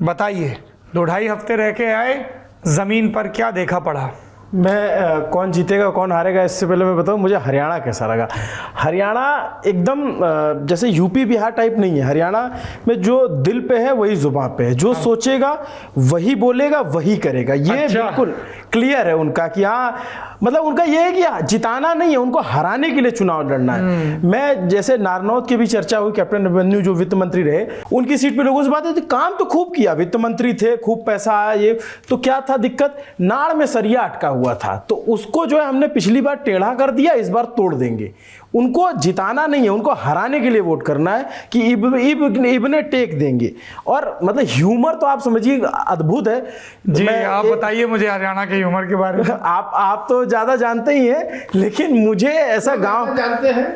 बताइए, 2-2.5 हफ्ते रह के आए, जमीन पर क्या देखा पड़ा? मैं कौन जीतेगा कौन हारेगा इससे पहले मैं बताऊं मुझे हरियाणा कैसा लगा। हरियाणा एकदम जैसे यूपी बिहार टाइप नहीं है। हरियाणा में जो दिल पे है वही जुबान पे है, जो सोचेगा वही बोलेगा वही करेगा। ये बिल्कुल क्लियर है उनका कि हाँ मतलब उनका ये है कि जिताना नहीं है, उनको हराने के लिए चुनाव लड़ना है। मैं जैसे नारनौत की भी चर्चा हुई, कैप्टन अभिमन्यु जो वित्त मंत्री रहे, उनकी सीट पे लोगों से बात हुई, काम तो खूब किया, वित्त मंत्री थे, खूब पैसा आया, ये तो क्या था दिक्कत, नाड़ में सरिया अटका हुआ था, तो उसको जो है हमने पिछली बार टेढ़ा कर दिया, इस बार तोड़ देंगे। उनको जिताना नहीं है, उनको हराने के लिए वोट करना है कि इब्ने टेक देंगे। और मतलब ह्यूमर तो आप समझिए अद्भुत है जी। आप बताइए मुझे हरियाणा के ह्यूमर के बारे में। आप तो ज्यादा जानते ही हैं, लेकिन मुझे ऐसा गांव जानते हैं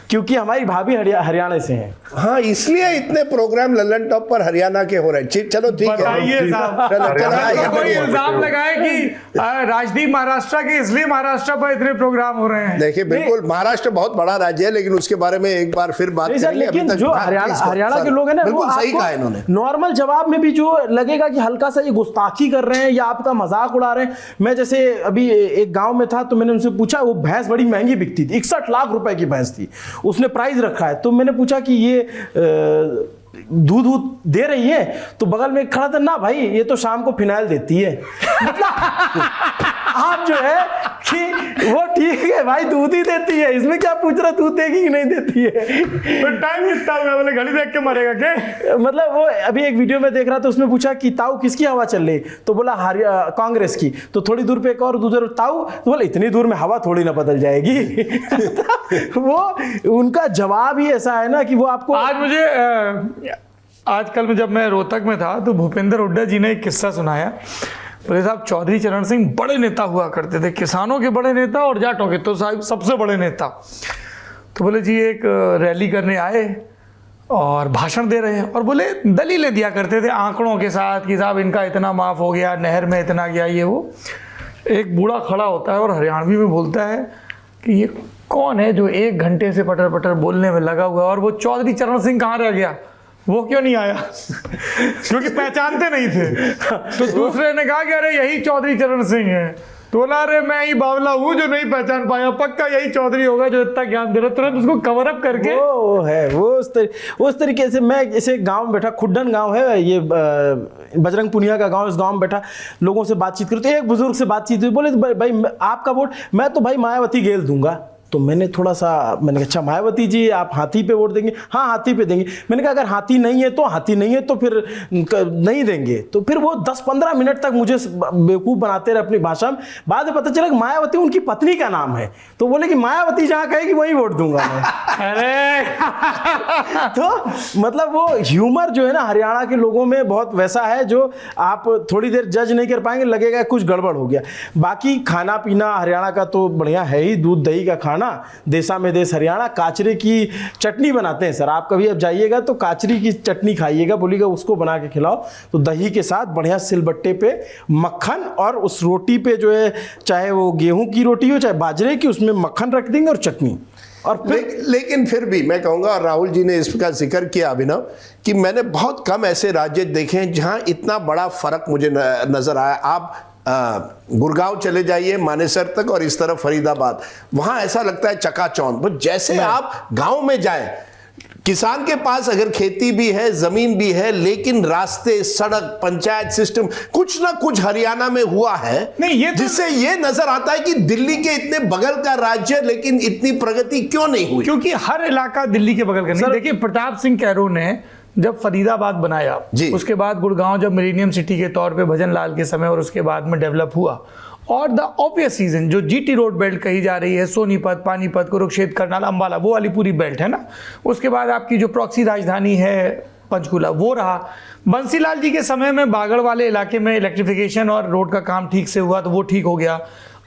क्योंकि हमारी भाभी हरियाणा से हैं। हाँ, इसलिए इतने प्रोग्राम लल्लन टॉप पर हरियाणा के हो रहे हैं। चलो ठीक है, बताइए साहब, कोई इल्जाम लगाए कि राजदीप महाराष्ट्र के, इसलिए महाराष्ट्र पर इतने प्रोग्राम हो रहे हैं। देखिए, बिल्कुल महाराष्ट्र बहुत बड़ा राज्य है, लेकिन उसके बारे में एक बार फिर बात करेंगे। लेकिन जो हरियाणा के लोग हैं ना, बिल्कुल सही कहा इन्होंने। नॉर्मल जवाब में भी जो लगेगा कि हल्का सा ये गुस्ताखी कर रहे हैं या आपका मजाक उड़ा रहे हैं। मैं जैसे अभी एक गांव में था, तो मैंने उनसे पूछा, वो भैंस बड़ी महंगी बिकती थी, 61 लाख रुपए की भैंस थी, उसने प्राइस रखा है। तो मैंने पूछा कि ये दूध दे रही है, तो बगल में खड़ा था, ना भाई ये तो शाम को फिनाइल देती है। मतलब आप जो है कि वो ठीक है भाई, दूध ही देती है, इसमें क्या पूछ रहा दूध देगी कि नहीं देती है। तो टाइम कितना हुआ, बोले घड़ी देख के मरेगा क्या? मतलब वो अभी एक वीडियो में देख रहा था, उसमें पूछा कि ताऊ किसकी हवा चल रही, तो बोला कांग्रेस की। तो थोड़ी दूर पे एक और दूसरे ताऊ, तो बोला इतनी दूर में हवा थोड़ी ना बदल जाएगी। वो उनका जवाब ही ऐसा है ना कि वो आपको। आज मुझे आजकल में जब मैं रोहतक में था, तो भूपेंद्र हुड्डा जी ने एक किस्सा सुनाया। बोले साहब, चौधरी चरण सिंह बड़े नेता हुआ करते थे, किसानों के बड़े नेता और जाटों के तो साहब सबसे बड़े नेता। तो बोले जी एक रैली करने आए और भाषण दे रहे हैं, और बोले दलीलें दिया करते थे आंकड़ों के साथ कि साहब इनका इतना माफ़ हो गया, नहर में इतना गया, ये वो। एक बूढ़ा खड़ा होता है और हरियाणवी में बोलता है कि ये कौन है जो 1 घंटे से पटर पटर बोलने में लगा हुआ है, और वो चौधरी चरण सिंह कहाँ रह गया, वो क्यों नहीं आया? क्योंकि पहचानते नहीं थे। तो दूसरे ने कहा कि अरे यही चौधरी चरण सिंह है। तो बोला अरे मैं ही बावला हूँ जो नहीं पहचान पाया, पक्का यही चौधरी होगा जो इतना ज्ञान दे रहा। तुरंत उसको कवर अप करके वो है वो उस तरीके से। मैं जैसे गांव में बैठा, खुड्डन गांव है ये, बजरंग पुनिया का गांव, इस गांव में बैठा लोगों से बातचीत करूँ, तो एक बुजुर्ग से बातचीत हुई, बोले भाई आपका वोट, मैं तो भाई मायावती गेल दूंगा। तो मैंने कहा अच्छा मायावती जी आप हाथी पे वोट देंगे? हाँ हाथी पे देंगे। मैंने कहा अगर हाथी नहीं है तो फिर नहीं देंगे। तो फिर वो 10-15 मिनट तक मुझे बेवकूफ़ बनाते रहे अपनी भाषा में। बाद में पता चला कि मायावती उनकी पत्नी का नाम है, तो बोले कि मायावती जहाँ कहेगी वहीं वोट दूंगा मैं। अरे तो मतलब वो ह्यूमर जो है ना हरियाणा के लोगों में बहुत वैसा है, जो आप थोड़ी देर जज नहीं कर पाएंगे, लगेगा कुछ गड़बड़ हो गया। बाकी खाना पीना हरियाणा का तो बढ़िया है ही, दूध दही का खाना, देशा में देश हरियाणा। काचरे की चटनी बनाते हैं सर, आप कभी अब जाइएगा तो काचरी की चटनी खाइएगा, बोलिएगा उसको बना के खिलाओ, तो दही के साथ बढ़िया सिलबट्टे पे मक्खन, और उस रोटी पे जो है चाहे वो गेहूं की रोटी हो चाहे बाजरे की, उसमें मक्खन रख देंगे और चटनी। और लेकिन फिर भी मैं कहूंगा, और राहुल जी ने इसका जिक्र किया अभिनव, कि मैंने बहुत कम ऐसे राज्य देखे हैं जहां इतना बड़ा फर्क मुझे नजर आया। आप गुड़गांव चले जाइए मानेसर तक, और इस तरफ फरीदाबाद, वहां ऐसा लगता है चकाचौंध। जैसे आप गांव में जाए, किसान के पास अगर खेती भी है, जमीन भी है, लेकिन रास्ते, सड़क, पंचायत सिस्टम, कुछ ना कुछ हरियाणा में हुआ है नहीं, ये तो जिससे ये नजर आता है कि दिल्ली के इतने बगल का राज्य, लेकिन इतनी प्रगति क्यों नहीं हुई? क्योंकि हर इलाका दिल्ली के बगल का नहीं। देखिए प्रताप सिंह कैरो ने जब फरीदाबाद बनाया, उसके बाद गुड़गांव जब मिलेनियम सिटी के तौर पे भजन लाल के समय और उसके बाद में डेवलप हुआ, और द ऑब्वियस रीजन जो जीटी रोड बेल्ट कही जा रही है, सोनीपत, पानीपत, कुरुक्षेत्र, करनाल, अंबाला, वो वाली पूरी बेल्ट है ना। उसके बाद आपकी जो प्रॉक्सी राजधानी है पंचकुला, वो रहा। बंसीलाल जी के समय में बागड़ वाले इलाके में इलेक्ट्रिफिकेशन और रोड का काम ठीक से हुआ, तो वो ठीक हो गया।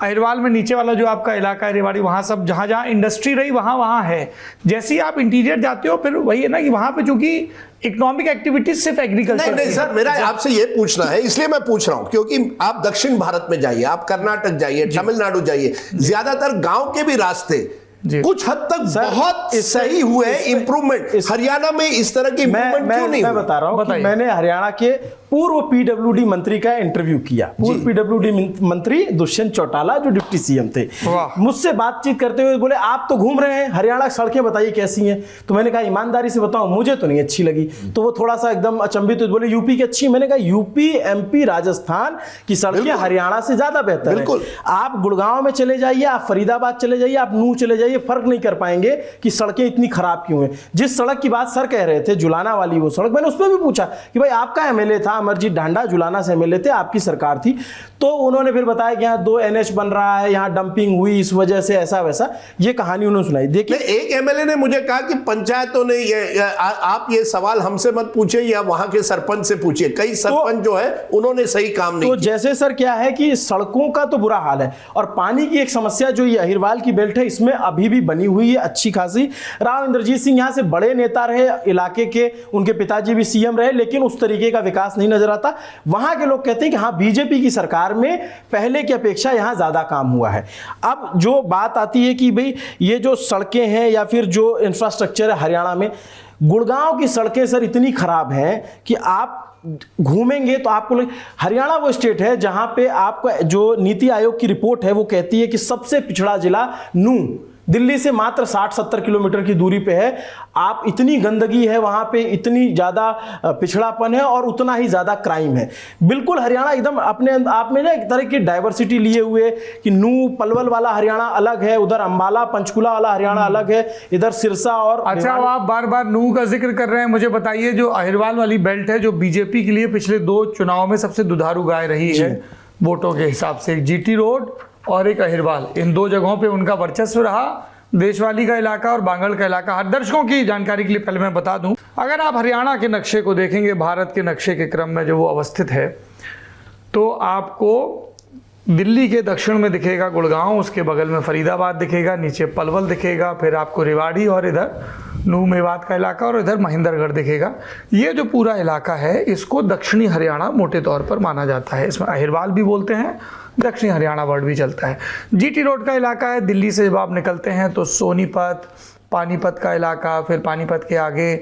अहिरवाल में नीचे वाला जो आपका इलाका है रेवाड़ी, वहाँ सब जहाँ जहाँ इंडस्ट्री रही वहाँ है। जैसे ही आप इंटीरियर जाते हो, फिर वही है ना कि वहाँ पे चूंकि इकोनॉमिक एक्टिविटीज सिर्फ एग्रीकल्चर। नहीं सर, मेरा आपसे ये पूछना है, इसलिए मैं पूछ रहा हूं, क्योंकि आप दक्षिण भारत में जाइए, आप कर्नाटक जाइए, तमिलनाडु जाइए, ज्यादातर गांव के भी रास्ते कुछ हद तक बहुत सही हुए हैं, इंप्रूवमेंट। हरियाणा में इस तरह की इंप्रूवमेंट क्यों नहीं? मैं बता रहा हूं कि मैंने हरियाणा के पूर्व पीडब्ल्यूडी मंत्री का इंटरव्यू किया। पूर्व पीडब्ल्यूडी मंत्री दुष्यंत चौटाला जो डिप्टी सीएम थे, मुझसे बातचीत करते हुए बोले आप तो घूम रहे हैं, हरियाणा की सड़कें बताइए कैसी हैं। तो मैंने कहा ईमानदारी से बताओ, मुझे तो नहीं अच्छी लगी। तो वो थोड़ा सा एकदम अचंभित बोले यूपी की अच्छी। मैंने कहा यूपी, एमपी, राजस्थान की सड़कें हरियाणा से ज्यादा बेहतर है। आप गुड़गांव में चले जाइए, आप फरीदाबाद चले जाइए, आप नूह चले जाइए, फर्क नहीं कर पाएंगे कि सड़कें इतनी खराब क्यों हैं। जिस सड़क की बात सर कह रहे थे, जुलाना वाली वो सड़क, मैंने उसमें भी पूछा कि भाई आपका एमएलए था अमरजीत ढांडा, जुलाना से एमएलए थे, आपकी सरकार थी। तो उन्होंने फिर बताया कि यहाँ 2 NH बन रहा है, यहाँ डंपिंग हुई, इस वजह से ऐसा वैसा, ये कहानी उन्होंने सुनाई। देखिए एक एमएलए ने मुझे कहा कि पंचायतों ने आप ये सवाल हमसे मत पूछिए या वहां के सरपंच से पूछिए, कई सरपंच जो है उन्होंने सही काम नहीं किया। तो जैसे सर क्या है कि सड़कों का तो बुरा हाल है, और पानी की एक समस्या जो ये अहिरवाल की बेल्ट है इसमें अभी भी बनी हुई है अच्छी खासी। राव इंद्रजीत सिंह यहाँ से बड़े नेता रहे इलाके के, उनके पिताजी भी सीएम रहे, लेकिन उस तरीके का विकास नहीं नजर आता। वहां के लोग कहते हैं कि हाँ बीजेपी की सरकार में पहले की अपेक्षा यहां ज्यादा काम हुआ है। अब जो बात आती है कि भाई ये जो सड़कें हैं या फिर जो इंफ्रास्ट्रक्चर है हरियाणा में, गुड़गांव की सड़कें सर इतनी खराब हैं कि आप घूमेंगे तो आपको हरियाणा वो स्टेट है जहां पे आपका जो नीति आयोग की रिपोर्ट है वो कहती है कि सबसे पिछड़ा जिला नूह दिल्ली से मात्र 60-70 किलोमीटर की दूरी पे है। आप इतनी गंदगी है वहां पे, इतनी ज्यादा पिछड़ापन है और उतना ही ज्यादा क्राइम है। बिल्कुल हरियाणा एकदम अपने आप में ना एक तरह की डाइवर्सिटी लिए हुए कि नूह पलवल वाला हरियाणा अलग है, उधर अंबाला पंचकुला वाला हरियाणा अलग है, इधर सिरसा और अच्छा आप बार बार नूह का जिक्र कर रहे हैं, मुझे बताइए जो अहिरवाल वाली बेल्ट है जो बीजेपी के लिए पिछले 2 चुनाव में सबसे दुधारू गाय रही है वोटों के हिसाब से, एक जीटी रोड और एक अहिरवाल, इन 2 जगहों पे उनका वर्चस्व रहा। देशवाली का इलाका और बांगड़ का इलाका। हर दर्शकों की जानकारी के लिए पहले मैं बता दूं, अगर आप हरियाणा के नक्शे को देखेंगे भारत के नक्शे के क्रम में जो वो अवस्थित है, तो आपको दिल्ली के दक्षिण में दिखेगा गुड़गांव, उसके बगल में फरीदाबाद दिखेगा, नीचे पलवल दिखेगा, फिर आपको रेवाड़ी और इधर नूह मेवात का इलाका और इधर महेंद्रगढ़ दिखेगा। ये जो पूरा इलाका है इसको दक्षिणी हरियाणा मोटे तौर पर माना जाता है। इसमें अहिरवाल भी बोलते हैं, दक्षिणी हरियाणा वर्ड भी चलता है। जीटी रोड का इलाका है, दिल्ली से जब आप निकलते हैं तो सोनीपत, पानीपत का इलाका, फिर पानीपत के आगे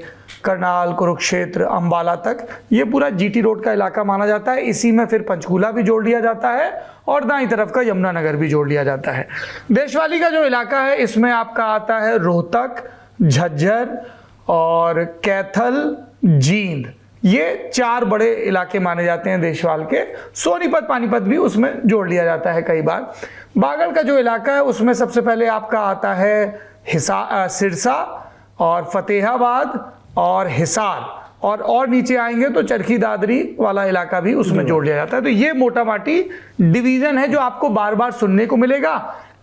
करनाल, कुरुक्षेत्र, अंबाला तक, ये पूरा जीटी रोड का इलाका माना जाता है। इसी में फिर पंचकूला भी जोड़ लिया जाता है और दाईं तरफ का यमुनानगर भी जोड़ लिया जाता है। देशवाली का जो इलाका है इसमें आपका आता है रोहतक, झज्जर और कैथल, जींद, ये 4 बड़े इलाके माने जाते हैं देशवाल के। सोनीपत, पानीपत भी उसमें जोड़ लिया जाता है कई बार। बागड़ का जो इलाका है उसमें सबसे पहले आपका आता है सिरसा और फतेहाबाद और हिसार, और नीचे आएंगे तो चरखी दादरी वाला इलाका भी उसमें जोड़ लिया जाता है। तो ये मोटा माटी डिवीजन है जो आपको बार बार सुनने को मिलेगा।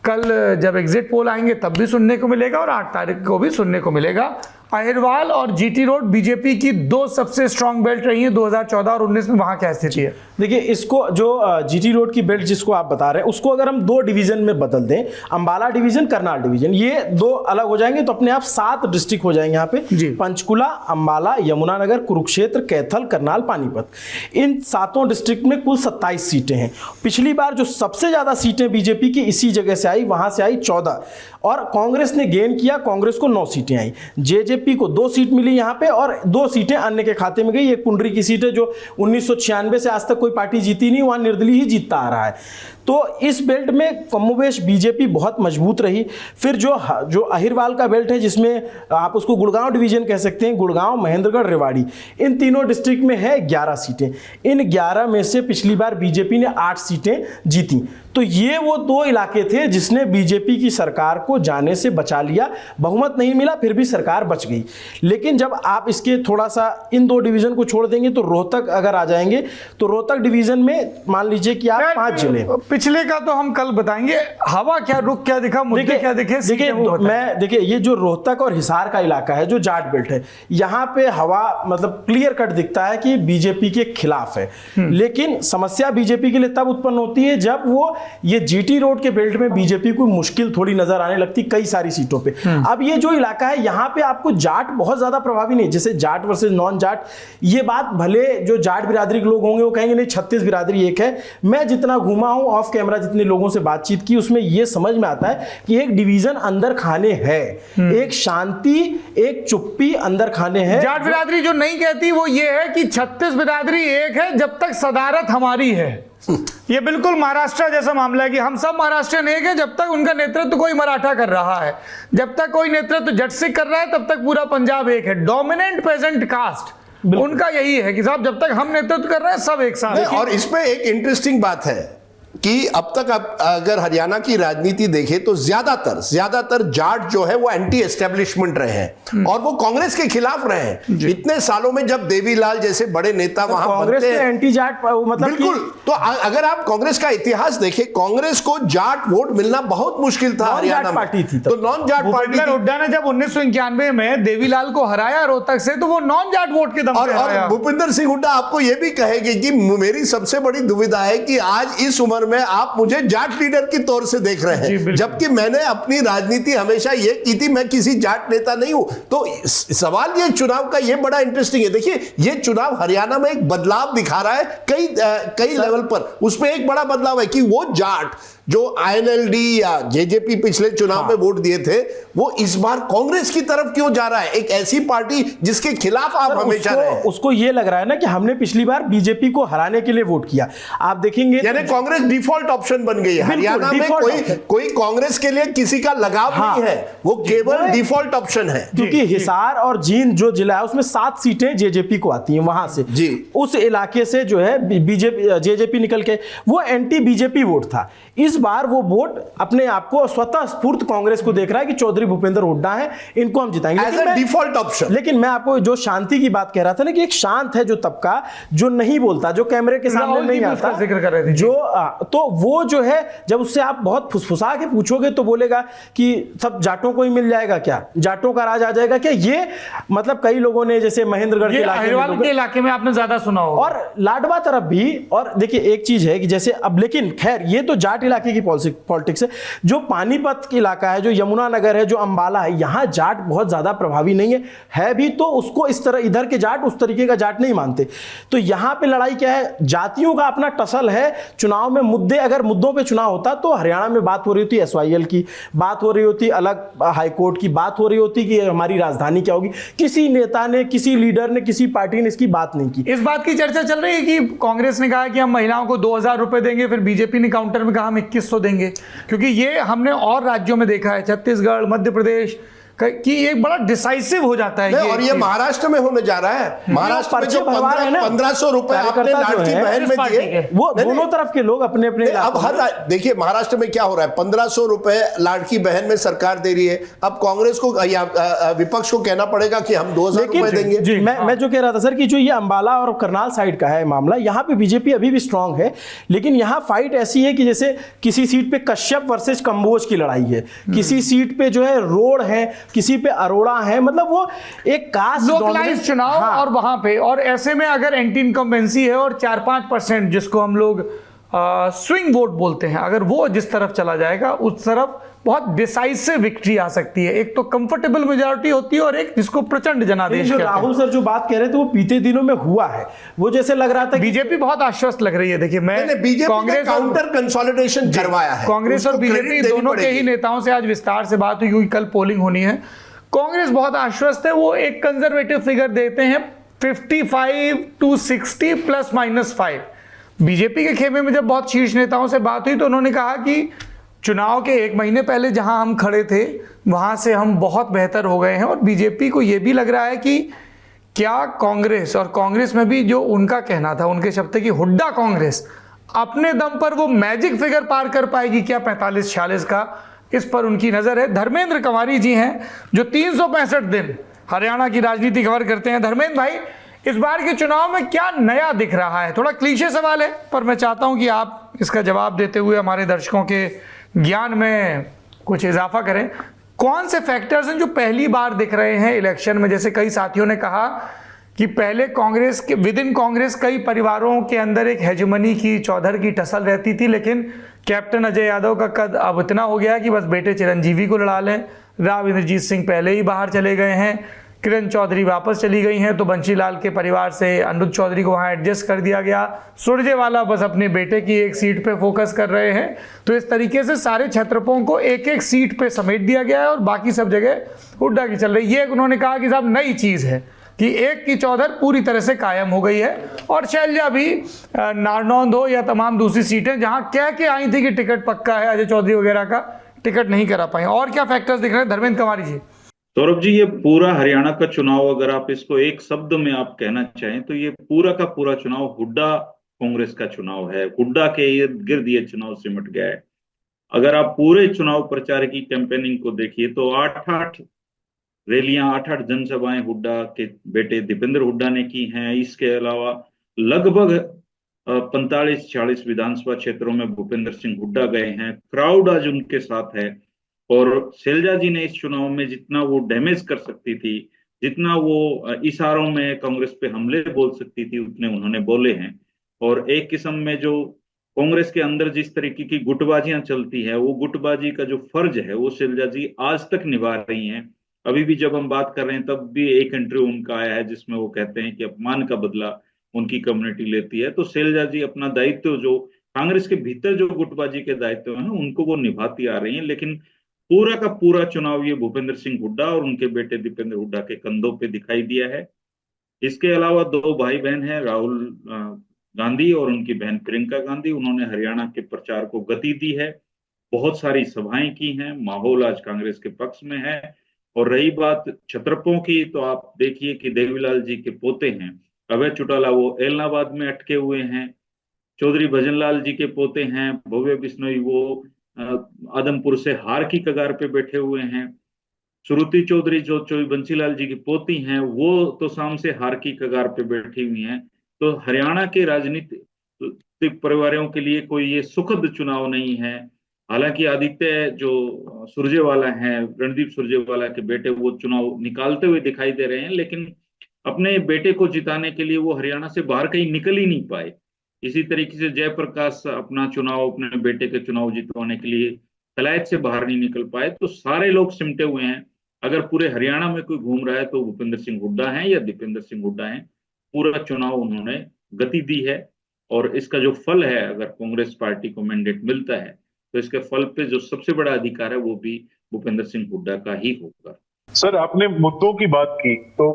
कल जब एग्जिट पोल आएंगे तब भी सुनने को मिलेगा और 8 तारीख को भी सुनने को मिलेगा। अहिरवाल और जीटी रोड बीजेपी की 2 सबसे स्ट्रांग बेल्ट रही है 2014 और 19 में। वहां क्या स्थिति है? देखिए इसको जो जीटी रोड की बेल्ट जिसको आप बता रहे हैं उसको अगर हम 2 डिवीजन में बदल दें, अंबाला डिवीजन, करनाल डिवीजन, ये 2 अलग हो जाएंगे तो अपने आप 7 डिस्ट्रिक्ट हो जाएंगे यहाँ पे। पंचकुला, अंबाला, यमुनानगर, कुरुक्षेत्र, कैथल, करनाल, पानीपत, इन 7 डिस्ट्रिक्ट में कुल 27 सीटें हैं। पिछली बार जो सबसे ज्यादा सीटें बीजेपी की इसी जगह से आई, वहां से आई 14, और कांग्रेस ने गेन किया, कांग्रेस को 9 सीटें आई। जेजेपी को 2 सीट मिली यहाँ पे और 2 सीटें अन्य के खाते में गई। एक पुंडरी की सीट है जो 1996 से आज तक कोई पार्टी जीती नहीं, वहां निर्दलीय ही जीतता आ रहा है। तो इस बेल्ट में कमोबेश बीजेपी बहुत मजबूत रही। फिर जो अहिरवाल का बेल्ट है जिसमें आप उसको गुड़गांव डिवीजन कह सकते हैं, गुड़गांव, महेंद्रगढ़, रेवाड़ी, इन तीनों डिस्ट्रिक्ट में है 11 सीटें। इन 11 में से पिछली बार बीजेपी ने 8 सीटें जीती। तो ये वो 2 इलाके थे जिसने बीजेपी की सरकार को जाने से बचा लिया। बहुमत नहीं मिला फिर भी सरकार बच गई। लेकिन जब आप इसके थोड़ा सा इन 2 डिवीजन को छोड़ देंगे तो रोहतक अगर आ जाएंगे तो रोहतक डिवीजन में मान लीजिए कि आप 5 जिले, पिछले का तो हम कल बताएंगे। हवा क्या, रुख क्या दिखा, मुद्दे क्या दिखे, देखिए ये जो रोहतक और हिसार का इलाका है जो जाट बेल्ट है, यहाँ पे हवा मतलब क्लियर कट दिखता है कि बीजेपी के खिलाफ है। लेकिन समस्या बीजेपी के लिए तब उत्पन्न होती है जब वो ये जीटी रोड के बेल्ट में बीजेपी को मुश्किल थोड़ी नजर आने लगती कई सारी सीटों पे। अब ये जो इलाका है यहाँ पे आपको जाट बहुत ज्यादा प्रभावी नहीं, जैसे जाट वर्सेस नॉन जाट, ये बात भले जो जाट बिरादरी के लोग होंगे वो कहेंगे नहीं 36 बिरादरी एक है। मैं जितना घूमा हूं ऑफ ऑफ कैमरा जितने लोगों से बातचीत की उसमें ये समझ में आता है कि एक डिवीजन अंदर खाने है, एक शांति एक चुप्पी अंदर खाने है। जाट बिरादरी जो नहीं कहती वो ये है कि 36 बिरादरी एक है जब तक सदारत हमारी है। ये बिल्कुल महाराष्ट्र जैसा मामला है कि हम सब महाराष्ट्रियन एक है जब तक उनका नेतृत्व कोई मराठा कर रहा है, जब तक कोई नेतृत्व जट सिख कर रहा है तब तक पूरा पंजाब एक है। डोमिनेंट पेजेंट कास्ट उनका यही है कि साहब जब तक हम नेतृत्व कर रहे हैं सब एक साथ। और इसमें एक इंटरेस्टिंग बात है कि अब तक अगर हरियाणा की राजनीति देखें तो ज्यादातर जाट जो है वो एंटी एस्टेब्लिशमेंट रहे हैं और वो कांग्रेस के खिलाफ रहे हैं इतने सालों में। जब देवीलाल जैसे बड़े नेता वहां कांग्रेस के एंटी जाट मतलब बिल्कुल, तो अगर आप कांग्रेस का इतिहास देखें, कांग्रेस को जाट वोट मिलना बहुत मुश्किल था हरियाणा में, पार्टी थी तो नॉन जाट पार्टी। हुड्डा ने जब 1991 में देवीलाल को हराया रोहतक से तो वो नॉन जाट वोट के दम पे हराया। और भूपिंदर सिंह हुड्डा आपको यह भी कहेंगे कि मेरी सबसे बड़ी दुविधा है कि आज इस उम्र में आप मुझे जाट लीडर की तौर से देख रहे हैं, जबकि मैंने अपनी राजनीति हमेशा ये की थी, मैं किसी जाट नेता नहीं हूं। तो सवाल ये चुनाव का ये बड़ा इंटरेस्टिंग है। देखिए ये चुनाव हरियाणा में एक बदलाव दिखा रहा है कई लेवल पर। उसमें एक बड़ा बदलाव है कि वो जाट जो आईएनएलडी या जेजेपी पिछले चुनाव में वोट दिए थे वो इस बार कांग्रेस की तरफ क्यों जा रहा है, एक ऐसी पार्टी जिसके खिलाफ आप हमेशा रहे। उसको ये लग रहा है ना कि हमने पिछली बार बीजेपी को हराने के लिए वोट किया। आप देखेंगे यानी कांग्रेस डिफॉल्ट ऑप्शन बन गई है हरियाणा में। कोई कांग्रेस के लिए किसी का लगाव नहीं है, वो केवल डिफॉल्ट ऑप्शन है। क्योंकि हिसार और जींद जो जिला है उसमें 7 सीटें जेजेपी को आती हैं, वहां से जी उस इलाके से जो है बीजेपी जेजेपी निकल के वो एंटी बीजेपी वोट था। इस बार वो वोट अपने आप को स्वतः स्फूर्त कांग्रेस को देख रहा है कि चौधरी भूपेंद्र हुड्डा है, इनको हम जिताएंगे एज अ डिफॉल्ट ऑप्शन। लेकिन मैं आपको जो शांति की बात कह रहा था ना कि एक शांत है जो तबका जो नहीं बोलता, जो कैमरे के सामने नहीं आता, जिक्र कर रहे थे जो तो वो जो है जब उससे आप बहुत फुसफुसा के पूछोगे तो बोलेगा कि सब जाटों को ही मिल जाएगा क्या, जाटों का राज आ जाएगा क्या। ये मतलब कई लोगों ने जैसे महेंद्रगढ़ के इलाके में आपने ज्यादा सुना होगा और लाडवा तरफ भी। और देखिए एक चीज है कि जैसे अब लेकिन खैर ये तो जाट इलाके की पॉलिटिक्स है। जो पानीपत की इलाका है, जो यमुनानगर है, जो अंबाला है, यहां जाट बहुत ज्यादा प्रभावी नहीं है भी तो उसको इस तरह इधर के जाट उस तरीके का जाट नहीं मानते। तो यहां पे लड़ाई क्या है, जातियों का अपना टसल है। चुनाव में मुद्दे, अगर मुद्दों पे चुनाव होता तो हरियाणा में बात हो रही होती एसवाईएल की, बात हो रही होती अलग हाईकोर्ट की, बात हो रही होती कि हमारी राजधानी क्या होगी। किसी नेता ने, किसी लीडर ने, किसी पार्टी ने इसकी बात नहीं की। इस बात की चर्चा चल रही है कि कांग्रेस ने कहा कि हम महिलाओं को 2000 रुपए देंगे, फिर बीजेपी ने काउंटर में कहा हम 2100 देंगे, क्योंकि ये हमने और राज्यों में देखा है, छत्तीसगढ़, मध्य प्रदेश कि एक बड़ा डिसाइसिव हो जाता है और ये महाराष्ट्र में होने जा रहा है। महाराष्ट्र में जो 1500 रुपए आपने लाडकी बहन में दिए, वो दोनों तरफ के लोग अपने अपने अब हर देखिए महाराष्ट्र में क्या हो रहा है, 1500 रुपए लाडकी बहन में सरकार दे रही है। अब कांग्रेस को या विपक्ष को कहना पड़ेगा कि हम 2000 रुपए देंगे। मैं जो कह रहा था सर कि जो ये अंबाला और करनाल साइड का है मामला, यहाँ पे बीजेपी अभी भी स्ट्रांग है, लेकिन यहाँ फाइट ऐसी है कि जैसे किसी सीट पे कश्यप वर्सेस कंबोज की लड़ाई है, किसी सीट पे जो है रोड है, किसी पे अरोड़ा है, मतलब वो एक कास्ट लोकलाइज चुनाव। हाँ। और वहां पे और ऐसे में अगर एंटी इनकम्बेंसी है और 4-5% जिसको हम लोग स्विंग वोट बोलते हैं, अगर वो जिस तरफ चला जाएगा उस तरफ बहुत डिसाइसिव विक्ट्री आ सकती है। एक तो कंफर्टेबल मेजॉरिटी होती है और एक जिसको प्रचंड जनादेश कहते हैं। राहुल सर जो बात कह रहे थे वो बीते दिनों में हुआ है, वो जैसे लग रहा था बीजेपी बहुत आश्वस्त लग रही है। देखिए मैं कांग्रेस काउंटर कंसोलिडेशन करवाया है, कांग्रेस और बीजेपी दोनों के ही नेताओं से आज विस्तार से बात हुई क्योंकि कल पोलिंग होनी है। कांग्रेस बहुत आश्वस्त है, वो एक कंजर्वेटिव फिगर देते हैं 55 to 60 ±5। बीजेपी के खेमे में जब बहुत शीर्ष नेताओं से बात हुई तो उन्होंने कहा कि चुनाव के 1 महीने पहले जहां हम खड़े थे वहां से हम बहुत बेहतर हो गए हैं। और बीजेपी को यह भी लग रहा है कि क्या कांग्रेस, और कांग्रेस में भी जो उनका कहना था, उनके शब्द कि हुड्डा कांग्रेस अपने दम पर वो मैजिक फिगर पार कर पाएगी क्या 45-46 का, इस पर उनकी नजर है। धर्मेंद्र कंवारी जी हैं जो 365 दिन हरियाणा की राजनीति कवर करते हैं। धर्मेंद्र भाई, इस बार के चुनाव में क्या नया दिख रहा है? थोड़ा क्लीशे सवाल है पर मैं चाहता हूं कि आप इसका जवाब देते हुए हमारे दर्शकों के ज्ञान में कुछ इजाफा करें। कौन से फैक्टर्स हैं जो पहली बार दिख रहे हैं इलेक्शन में? जैसे कई साथियों ने कहा कि पहले कांग्रेस के विद इन कांग्रेस कई परिवारों के अंदर एक हेजमनी की, चौधर की टसल रहती थी, लेकिन कैप्टन अजय यादव का कद अब इतना हो गया कि बस बेटे चिरंजीवी को लड़ा लें। राव इंद्रजीत सिंह पहले ही बाहर चले गए हैं, किरण चौधरी वापस चली गई हैं, तो बंशीलाल के परिवार से अनिरुद्ध चौधरी को वहाँ एडजस्ट कर दिया गया। सुरजेवाला बस अपने बेटे की एक सीट पे फोकस कर रहे हैं। तो इस तरीके से सारे छत्रपों को एक एक सीट पे समेट दिया गया है और बाकी सब जगह हुड्डा की चल रही है। ये उन्होंने कहा कि साहब नई चीज़ है कि एक की चौधर पूरी तरह से कायम हो गई है। और शैलजा भी नारनौंद हो या तमाम दूसरी सीटें जहाँ कह के आई थी कि टिकट पक्का है, अजय चौधरी वगैरह का टिकट नहीं करा पाए। और क्या फैक्टर्स दिख रहे हैं धर्मेंद्र कुमारी जी? सौरभ जी, ये पूरा हरियाणा का चुनाव अगर आप इसको एक शब्द में आप कहना चाहें तो ये पूरा का पूरा चुनाव हुड्डा कांग्रेस का चुनाव है। हुड्डा के इर्द गिर्द ये चुनाव सिमट गया है। अगर आप पूरे चुनाव प्रचार की कैंपेनिंग को देखिए तो 8-8 रैलियां, 8-8 जनसभाएं हुड्डा के बेटे दीपेंद्र हुड्डा ने की हैं। इसके अलावा लगभग 45-40 विधानसभा क्षेत्रों में भूपेंद्र सिंह हुड्डा गए हैं। क्राउड आज उनके साथ है। और शैलजा जी ने इस चुनाव में जितना वो डैमेज कर सकती थी, जितना वो इशारों में कांग्रेस पे हमले बोल सकती थी, उतने उन्होंने बोले हैं। और एक किस्म में जो कांग्रेस के अंदर जिस तरीके की गुटबाजियां चलती है, वो गुटबाजी का जो फर्ज है वो शैलजा जी आज तक निभा रही हैं। अभी भी जब हम बात कर रहे हैं तब भी एक इंटरव्यू उनका आया है जिसमें वो कहते हैं कि अपमान का बदला उनकी कम्युनिटी लेती है। तो शैलजा जी अपना दायित्व जो कांग्रेस के भीतर जो गुटबाजी के दायित्व है उनको वो निभाती आ रही है। लेकिन पूरा का पूरा चुनाव ये भूपेंद्र सिंह हुड्डा और उनके बेटे दीपेंद्र हुड्डा के कंधों पे दिखाई दिया है। इसके अलावा 2 भाई बहन हैं, राहुल गांधी और उनकी बहन प्रियंका गांधी। उन्होंने हरियाणा के प्रचार को गति दी है, बहुत सारी सभाएं की हैं। माहौल आज कांग्रेस के पक्ष में है। और रही बात छत्रपों की, तो आप देखिए कि देवीलाल जी के पोते हैं अभय चौटाला, वो एलनाबाद में अटके हुए हैं। चौधरी भजनलाल जी के पोते हैं भव्य बिश्नोई, वो आदमपुर से हार की कगार पे बैठे हुए हैं। श्रुति चौधरी जो बंशीलाल जी की पोती हैं, वो तो शाम से हार की कगार पे बैठी हुई हैं। तो हरियाणा के राजनीतिक परिवारों के लिए कोई ये सुखद चुनाव नहीं है। हालांकि आदित्य जो सुरजेवाला हैं, रणदीप सुरजेवाला के बेटे, वो चुनाव निकालते हुए दिखाई दे रहे हैं, लेकिन अपने बेटे को जिताने के लिए वो हरियाणा से बाहर कहीं निकल ही नहीं पाए। इसी तरीके से जयप्रकाश अपना चुनाव, अपने बेटे के चुनाव जितवाने के लिए कलायत से बाहर नहीं निकल पाए। तो सारे लोग सिमटे हुए हैं। अगर पूरे हरियाणा में कोई घूम रहा है तो भूपेंद्र सिंह हुड्डा है या दीपेंद्र सिंह हुड्डा है। पूरा चुनाव उन्होंने गति दी है और इसका जो फल है, अगर कांग्रेस पार्टी को मैंडेट मिलता है तो इसके फल पे जो सबसे बड़ा अधिकार है वो भी भूपेंद्र सिंह हुड्डा का ही होगा। सर, आपने मुद्दों की बात की तो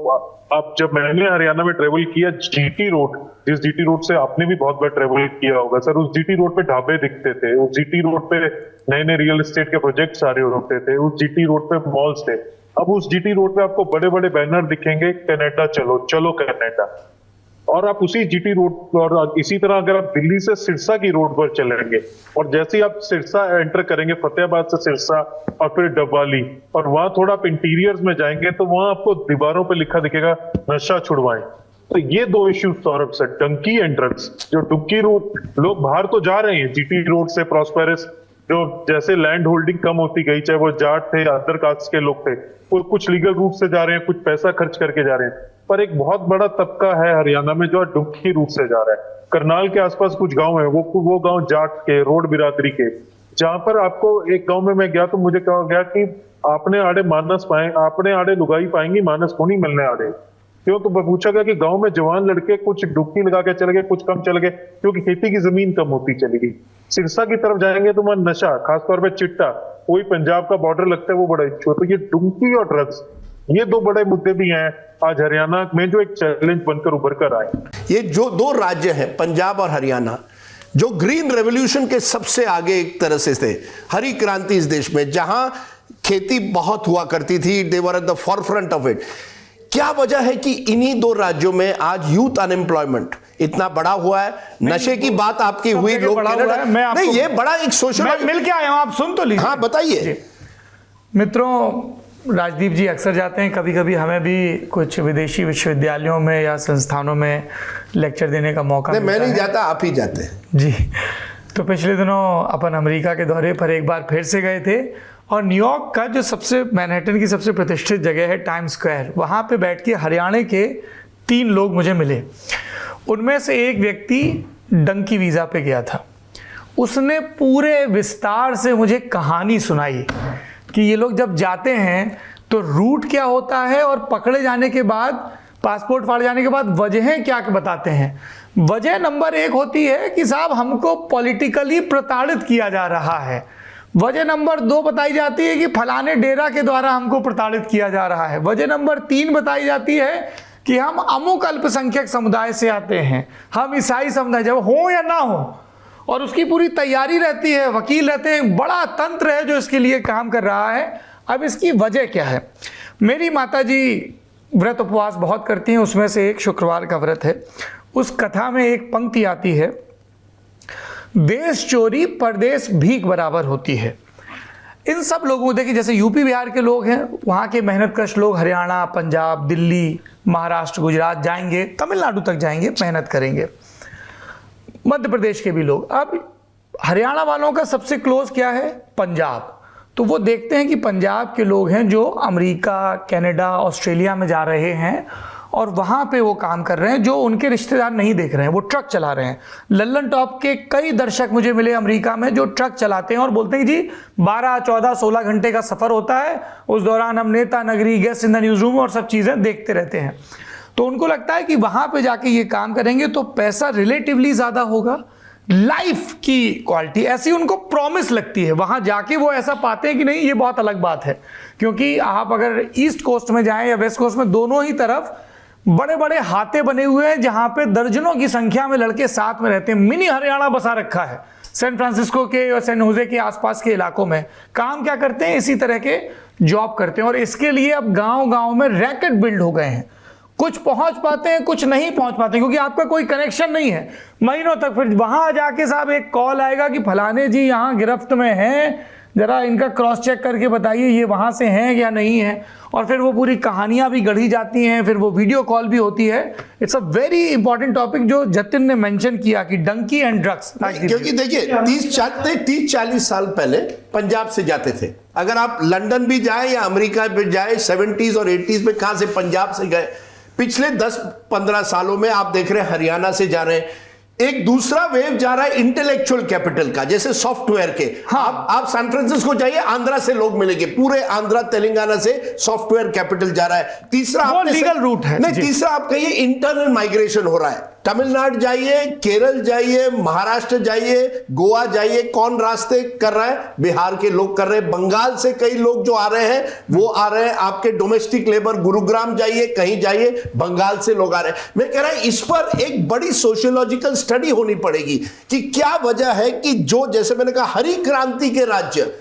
आप जब मैंने हरियाणा में ट्रेवल किया, जीटी रोड, जिस जीटी रोड से आपने भी बहुत बार ट्रेवल किया होगा सर, उस जीटी रोड पे ढाबे दिखते थे, उस जीटी रोड पे नए नए रियल एस्टेट के प्रोजेक्ट सारे होते थे, उस जीटी रोड पे मॉल्स थे। अब उस जीटी रोड पे आपको बड़े बड़े बैनर दिखेंगे, कनाडा चलो, चलो कनाडा। और आप उसी जीटी रोड और इसी तरह अगर आप दिल्ली से सिरसा की रोड पर चलेंगे और जैसे ही आप सिरसा एंटर करेंगे, फतेहाबाद से सिरसा और फिर डबवाली, और वहां थोड़ा आप इंटीरियर्स में जाएंगे तो वहां आपको दीवारों पे लिखा दिखेगा नशा छुड़वाएं। तो ये 2 issues Saurabh sir, dunki and drugs. जो डंकी रोड, लोग बाहर तो जा रहे हैं जीटी रोड से, प्रॉस्पेरस, जो जैसे लैंड होल्डिंग कम होती गई, चाहे वो जाट थे या अदर कास्ट के लोग थे, वो कुछ लीगल रूट से जा रहे हैं, कुछ पैसा खर्च करके जा रहे हैं। पर एक बहुत बड़ा तबका है हरियाणा में जो डुंकी रूट से जा रहा है। करनाल के आसपास कुछ गांव है, वो गांव जाट के, रोड बिरादरी के, जहां पर आपको एक गांव में मैं गया तो मुझे कहा गया कि आपने आड़े मानस पाए, आपने आड़े लुगाई पाएंगी, मानस को नहीं मिलने आड़े। क्यों? तो पूछा गया कि गांव में जवान लड़के कुछ डुबकी लगा के चले गए, कुछ कम चले गए, क्योंकि खेती की जमीन कम होती चली गई। सिरसा की तरफ जाएंगे तो वहां नशा, खासतौर पर चिट्टा, वही पंजाब का बॉर्डर लगता है, वो बड़ा इश्यू है। तो ये डुंकी और ड्रग्स, ये 2 बड़े मुद्दे भी हैं आज हरियाणा में जो एक चैलेंज बनकर उभर कर आए। ये जो 2 राज्य हैं, पंजाब और हरियाणा, जो ग्रीन रेवोल्यूशन के सबसे आगे एक तरह से थे, हरी क्रांति इस देश में, जहां खेती बहुत हुआ करती थी, they were at the forefront of it. क्या वजह है कि इन्हीं 2 राज्यों में आज यूथ अनएम्प्लॉयमेंट इतना बड़ा हुआ है? नशे की बात आपकी हुई, लोग नहीं, ये बड़ा एक सोशल, मिल के आया हूं, आप सुन तो लीजिए। हाँ बताइए। मित्रों, राजदीप जी अक्सर जाते हैं, कभी कभी हमें भी कुछ विदेशी विश्वविद्यालयों में या संस्थानों में लेक्चर देने का मौका मिलता है। मैं नहीं जाता, आप ही जाते हैं जी। तो पिछले दिनों अपन अमेरिका के दौरे पर एक बार फिर से गए थे और न्यूयॉर्क का जो सबसे, मैनहट्टन की सबसे प्रतिष्ठित जगह है टाइम स्क्वायर, वहाँ पे बैठ के हरियाणा के 3 लोग मुझे मिले। उनमें से एक व्यक्ति डंकी वीज़ा पे गया था। उसने पूरे विस्तार से मुझे कहानी सुनाई कि ये लोग जब जाते हैं तो रूट क्या होता है और पकड़े जाने के बाद, पासपोर्ट फाड़ जाने के बाद वजहें क्या बताते हैं। वजह नंबर 1 होती है कि साहब हमको पॉलिटिकली प्रताड़ित किया जा रहा है। वजह नंबर 2 बताई जाती है कि फलाने डेरा के द्वारा हमको प्रताड़ित किया जा रहा है। वजह नंबर 3 बताई जाती है कि हम अमुक अल्पसंख्यक समुदाय से आते हैं, हम ईसाई समुदाय, जब हो या ना हो, और उसकी पूरी तैयारी रहती है, वकील रहते हैं, बड़ा तंत्र है जो इसके लिए काम कर रहा है। अब इसकी वजह क्या है? मेरी माताजी व्रत उपवास बहुत करती हैं, उसमें से एक शुक्रवार का व्रत है। उस कथा में एक पंक्ति आती है, देश चोरी परदेश भीख बराबर होती है। इन सब लोगों को देखिए, जैसे यूपी बिहार के लोग हैं, वहाँ के मेहनतकश लोग हरियाणा, पंजाब, दिल्ली, महाराष्ट्र, गुजरात जाएंगे, तमिलनाडु तक जाएंगे, मेहनत करेंगे। मध्य प्रदेश के भी लोग। अब हरियाणा वालों का सबसे क्लोज क्या है? पंजाब। तो वो देखते हैं कि पंजाब के लोग हैं जो अमेरिका, कनाडा, ऑस्ट्रेलिया में जा रहे हैं और वहाँ पे वो काम कर रहे हैं, जो उनके रिश्तेदार नहीं देख रहे हैं, वो ट्रक चला रहे हैं। लल्लन टॉप के कई दर्शक मुझे मिले अमेरिका में जो ट्रक चलाते हैं और बोलते हैं जी 12, 14, 16 घंटे का सफ़र होता है, उस दौरान हम नेता नगरी, guest in the news room और सब चीज़ें देखते रहते हैं। तो उनको लगता है कि वहाँ पे जाके ये काम करेंगे तो पैसा रिलेटिवली ज़्यादा होगा, लाइफ की क्वालिटी ऐसी उनको प्रॉमिस लगती है। वहाँ जाके वो ऐसा पाते हैं कि नहीं, ये बहुत अलग बात है। क्योंकि आप अगर ईस्ट कोस्ट में जाएं या वेस्ट कोस्ट में, दोनों ही तरफ बड़े बड़े हाते बने हुए हैं जहाँ पे दर्जनों की संख्या में लड़के साथ में रहते हैं। मिनी हरियाणा बसा रखा है सैन फ्रांसिस्को के और सैन होजे के आसपास के इलाकों में। काम क्या करते हैं? इसी तरह के जॉब करते हैं। और इसके लिए अब गाँव-गाँव में रैकेट बिल्ड हो गए हैं। कुछ पहुंच पाते हैं, कुछ नहीं पहुंच पाते हैं, क्योंकि आपका कोई कनेक्शन नहीं है महीनों तक। फिर वहां जाके साहब एक कॉल आएगा कि फलाने जी यहाँ गिरफ्त में हैं, जरा इनका क्रॉस चेक करके बताइए ये वहां से हैं या नहीं है। और फिर वो पूरी कहानियां भी गढ़ी जाती हैं, फिर वो वीडियो कॉल भी होती है। It's a very important topic जो जतिन ने मेंशन किया कि डंकी एंड ड्रग्स। क्योंकि देखिए 30-40 साल पहले पंजाब से जाते थे। अगर आप लंदन भी जाए या अमेरिका भी जाए, 70s और 80s में कहां से पंजाब से गए। पिछले 10-15 सालों में आप देख रहे हैं हरियाणा से जा रहे हैं। एक दूसरा वेव जा रहा है इंटेलेक्चुअल कैपिटल का, जैसे सॉफ्टवेयर के। हाँ। आप सैन फ्रांसिस्को जाइए, आंध्रा से लोग मिलेंगे, पूरे आंध्रा तेलंगाना से सॉफ्टवेयर कैपिटल जा रहा है। तीसरा वो लीगल रूट है। नहीं, तीसरा आप कहिए इंटरनल माइग्रेशन हो रहा है। तमिलनाडु जाइए, केरल जाइए, महाराष्ट्र जाइए, गोवा जाइए, कौन रास्ते कर रहा है? बिहार के लोग कर रहे हैं। बंगाल से कई लोग जो आ रहे हैं वो आ रहे हैं आपके डोमेस्टिक लेबर। गुरुग्राम जाइए, कहीं जाइए, बंगाल से लोग आ रहे हैं। मैं कह रहा हूं इस पर एक बड़ी सोशियोलॉजिकल स्टडी होनी पड़ेगी कि क्या वजह है कि जो, जैसे मैंने कहा, हरी क्रांति के राज्य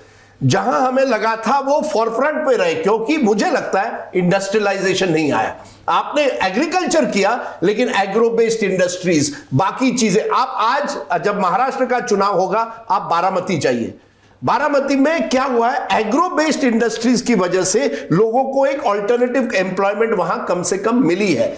जहां हमें लगा था वो फॉरफ्रंट पे रहे, क्योंकि मुझे लगता है इंडस्ट्रियलाइजेशन नहीं आया। आपने एग्रीकल्चर किया लेकिन एग्रो बेस्ड इंडस्ट्रीज, बाकी चीजें। आप आज जब महाराष्ट्र का चुनाव होगा, आप बारामती जाइए। बारामती में क्या हुआ है? एग्रो बेस्ड इंडस्ट्रीज की वजह से लोगों को एक ऑल्टरनेटिव एम्प्लॉयमेंट वहां कम से कम मिली है।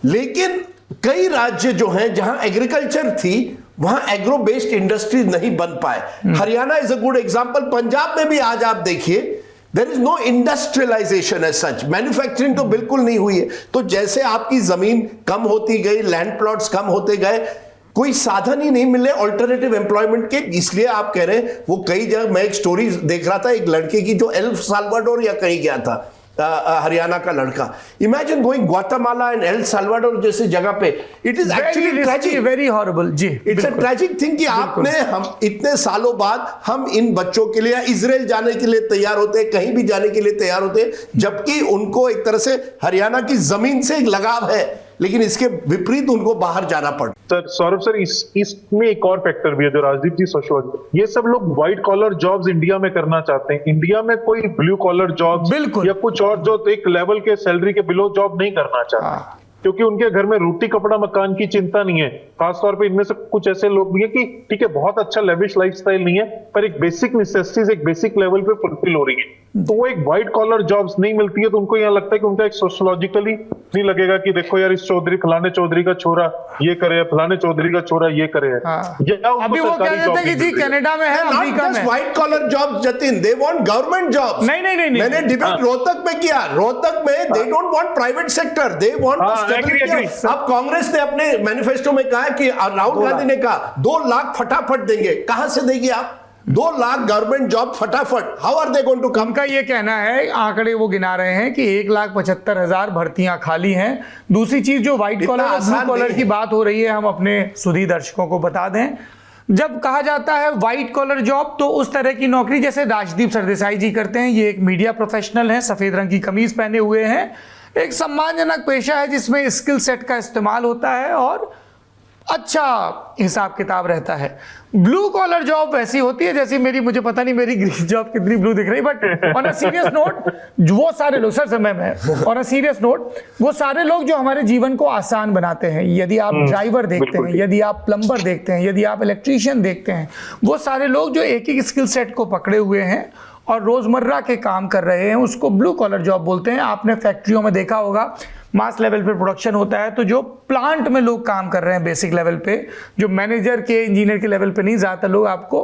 लेकिन कई राज्य जो हैं जहां एग्रीकल्चर थी, वहां एग्रो बेस्ड इंडस्ट्रीज नहीं बन पाए। Haryana is a good example. Punjab में भी आज आप देखिए, there is no industrialization as such. Manufacturing तो बिल्कुल नहीं हुई है। तो जैसे आपकी जमीन कम होती गई, लैंड प्लॉट्स कम होते गए, कोई साधन ही नहीं मिले ऑल्टरनेटिव एम्प्लॉयमेंट के। इसलिए आप कह रहे हैं वो कई जगह, मैं एक स्टोरी देख रहा था एक लड़के की जो एल साल्वाडोर या कहीं गया था, हरियाणा का लड़का। Imagine going Guatemala and El Salvador जैसे जगह पे। It is actually tragic, very horrible जी। इट्स अ ट्रेजिक थिंग कि आपने, हम इतने सालों बाद हम इन बच्चों के लिए इजराइल जाने के लिए तैयार होते हैं, कहीं भी जाने के लिए तैयार होते हैं, जबकि उनको एक तरह से हरियाणा की जमीन से एक लगाव है, लेकिन इसके विपरीत उनको बाहर जाना पड़ता। सर सौरभ सर, इसमें एक और फैक्टर भी है जो राजदीप जी सोशल, ये सब लोग व्हाइट कॉलर जॉब्स इंडिया में करना चाहते हैं। इंडिया में कोई ब्लू कॉलर जॉब्स या कुछ और जो एक लेवल के सैलरी के बिलो जॉब नहीं करना चाहते, क्योंकि उनके घर में रोटी कपड़ा मकान की चिंता नहीं है। खासतौर पे इनमें से कुछ ऐसे लोग भी हैं कि ठीक है, बहुत अच्छा लेविश लाइफस्टाइल नहीं है, पर एक बेसिक नेसेसिटीज एक बेसिक लेवल पे फुलफिल हो रही है। तो वो एक व्हाइट कॉलर जॉब्स नहीं मिलती है, तो उनको यहाँ लगता है कि उनका एक सोशियोलॉजिकली नहीं लगेगा कि देखो यार, इस फलाने चौधरी का छोरा ये करे, फलाने चौधरी का छोरा ये करे। अभी वो कह रहे थे कि जी कनाडा में है, अमेरिका में white collar job Jatin, they want government job. नहीं, मैंने डिबेट रोहतक में किया। रोहतक में they don't want private sector, they want. अब कांग्रेस ने अपने मैनिफेस्टो में कहा कि राहुल गांधी ने कहा 2 लाख फटाफट देंगे। कहां से देगी आप? 2 लाख गवर्नमेंट जॉब फटाफट, how are they going to come? उनका ये कहना है, आंकड़े वो गिना रहे हैं कि 1,75,000 भर्तियां खाली हैं। दूसरी चीज जो व्हाइट कॉलर और ब्लू कॉलर की बात हो रही है, हम अपने सुधी दर्शकों को बता दें, जब कहा जाता है व्हाइट कॉलर जॉब तो उस तरह की नौकरी जैसे राजदीप सरदेसाई जी करते हैं। ये एक मीडिया प्रोफेशनल है, सफेद रंग की कमीज पहने हुए हैं, एक सम्मानजनक पेशा है जिसमें स्किल सेट का इस्तेमाल होता है और अच्छा हिसाब किताब रहता है। ब्लू कॉलर जॉब वैसी होती है जैसी मुझे पता नहीं मेरी ग्रीन जॉब कितनी ब्लू दिख रही, but on a serious note वो सारे लोग, सर मैं ऑन अ सीरियस नोट, वो सारे लोग जो हमारे जीवन को आसान बनाते हैं, यदि आप ड्राइवर देखते हैं, यदि आप प्लम्बर देखते हैं, यदि आप इलेक्ट्रीशियन देखते हैं, वो सारे लोग जो एक एक स्किल सेट को पकड़े हुए हैं और रोजमर्रा के काम कर रहे हैं, उसको ब्लू कॉलर जॉब बोलते हैं। आपने फैक्ट्रियों में देखा होगा मास लेवल पे प्रोडक्शन होता है, तो जो प्लांट में लोग काम कर रहे हैं बेसिक लेवल पे, जो मैनेजर के इंजीनियर के लेवल पे नहीं, ज़्यादातर लोग आपको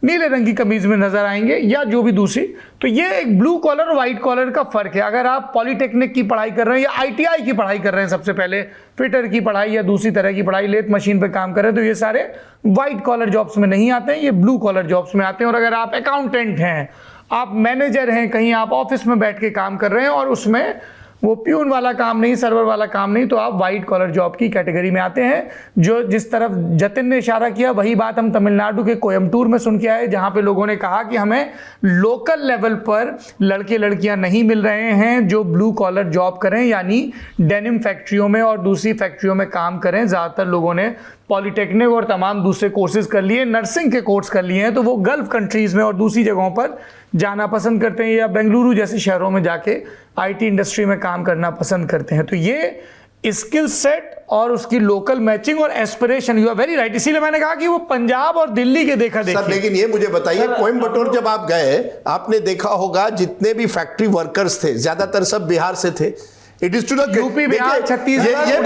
नीले रंग की कमीज में नजर आएंगे या जो भी दूसरी। तो ये एक ब्लू कॉलर और व्हाइट कॉलर का फर्क है। अगर आप पॉलिटेक्निक की पढ़ाई कर रहे हैं या ITI की पढ़ाई कर रहे हैं, सबसे पहले फिटर की पढ़ाई या दूसरी तरह की पढ़ाई, लेथ मशीन पे काम कर रहे हैं, तो ये सारे व्हाइट कॉलर जॉब्स में नहीं आते हैं, ये ब्लू कॉलर जॉब्स में आते हैं। और अगर आप अकाउंटेंट हैं, आप मैनेजर हैं, कहीं आप ऑफिस में बैठ के काम कर रहे हैं और उसमें वो प्यून वाला काम नहीं, सर्वर वाला काम नहीं, तो आप व्हाइट कॉलर जॉब की कैटेगरी में आते हैं। जो जिस तरफ जतिन ने इशारा किया वही बात हम तमिलनाडु के कोयम्बटूर में सुन के आए, जहां पे लोगों ने कहा कि हमें लोकल लेवल पर लड़के लड़कियां नहीं मिल रहे हैं जो ब्लू कॉलर जॉब करें, यानी डेनिम फैक्ट्रियों में और दूसरी फैक्ट्रियों में काम करें। ज़्यादातर लोगों ने पॉलिटेक्निक और तमाम दूसरे कोर्सेज कर लिए, नर्सिंग के कोर्स कर लिए हैं, तो वो गल्फ कंट्रीज़ में और दूसरी जगहों पर जाना पसंद करते हैं या बेंगलुरु जैसे शहरों में जाके IT इंडस्ट्री में काम करना पसंद करते हैं। तो ये स्किल सेट और उसकी लोकल मैचिंग और aspiration, you are very right. इसीलिए मैंने कहा कि वो पंजाब और दिल्ली के देखा देखी। सर लेकिन ये मुझे बताइए, कोयम्बटूर जब आप गए, आपने देखा होगा जितने भी फैक्ट्री वर्कर्स थे ज्यादातर सब बिहार से थे। It is to the UP, Bihar, Chhattisgarh, ये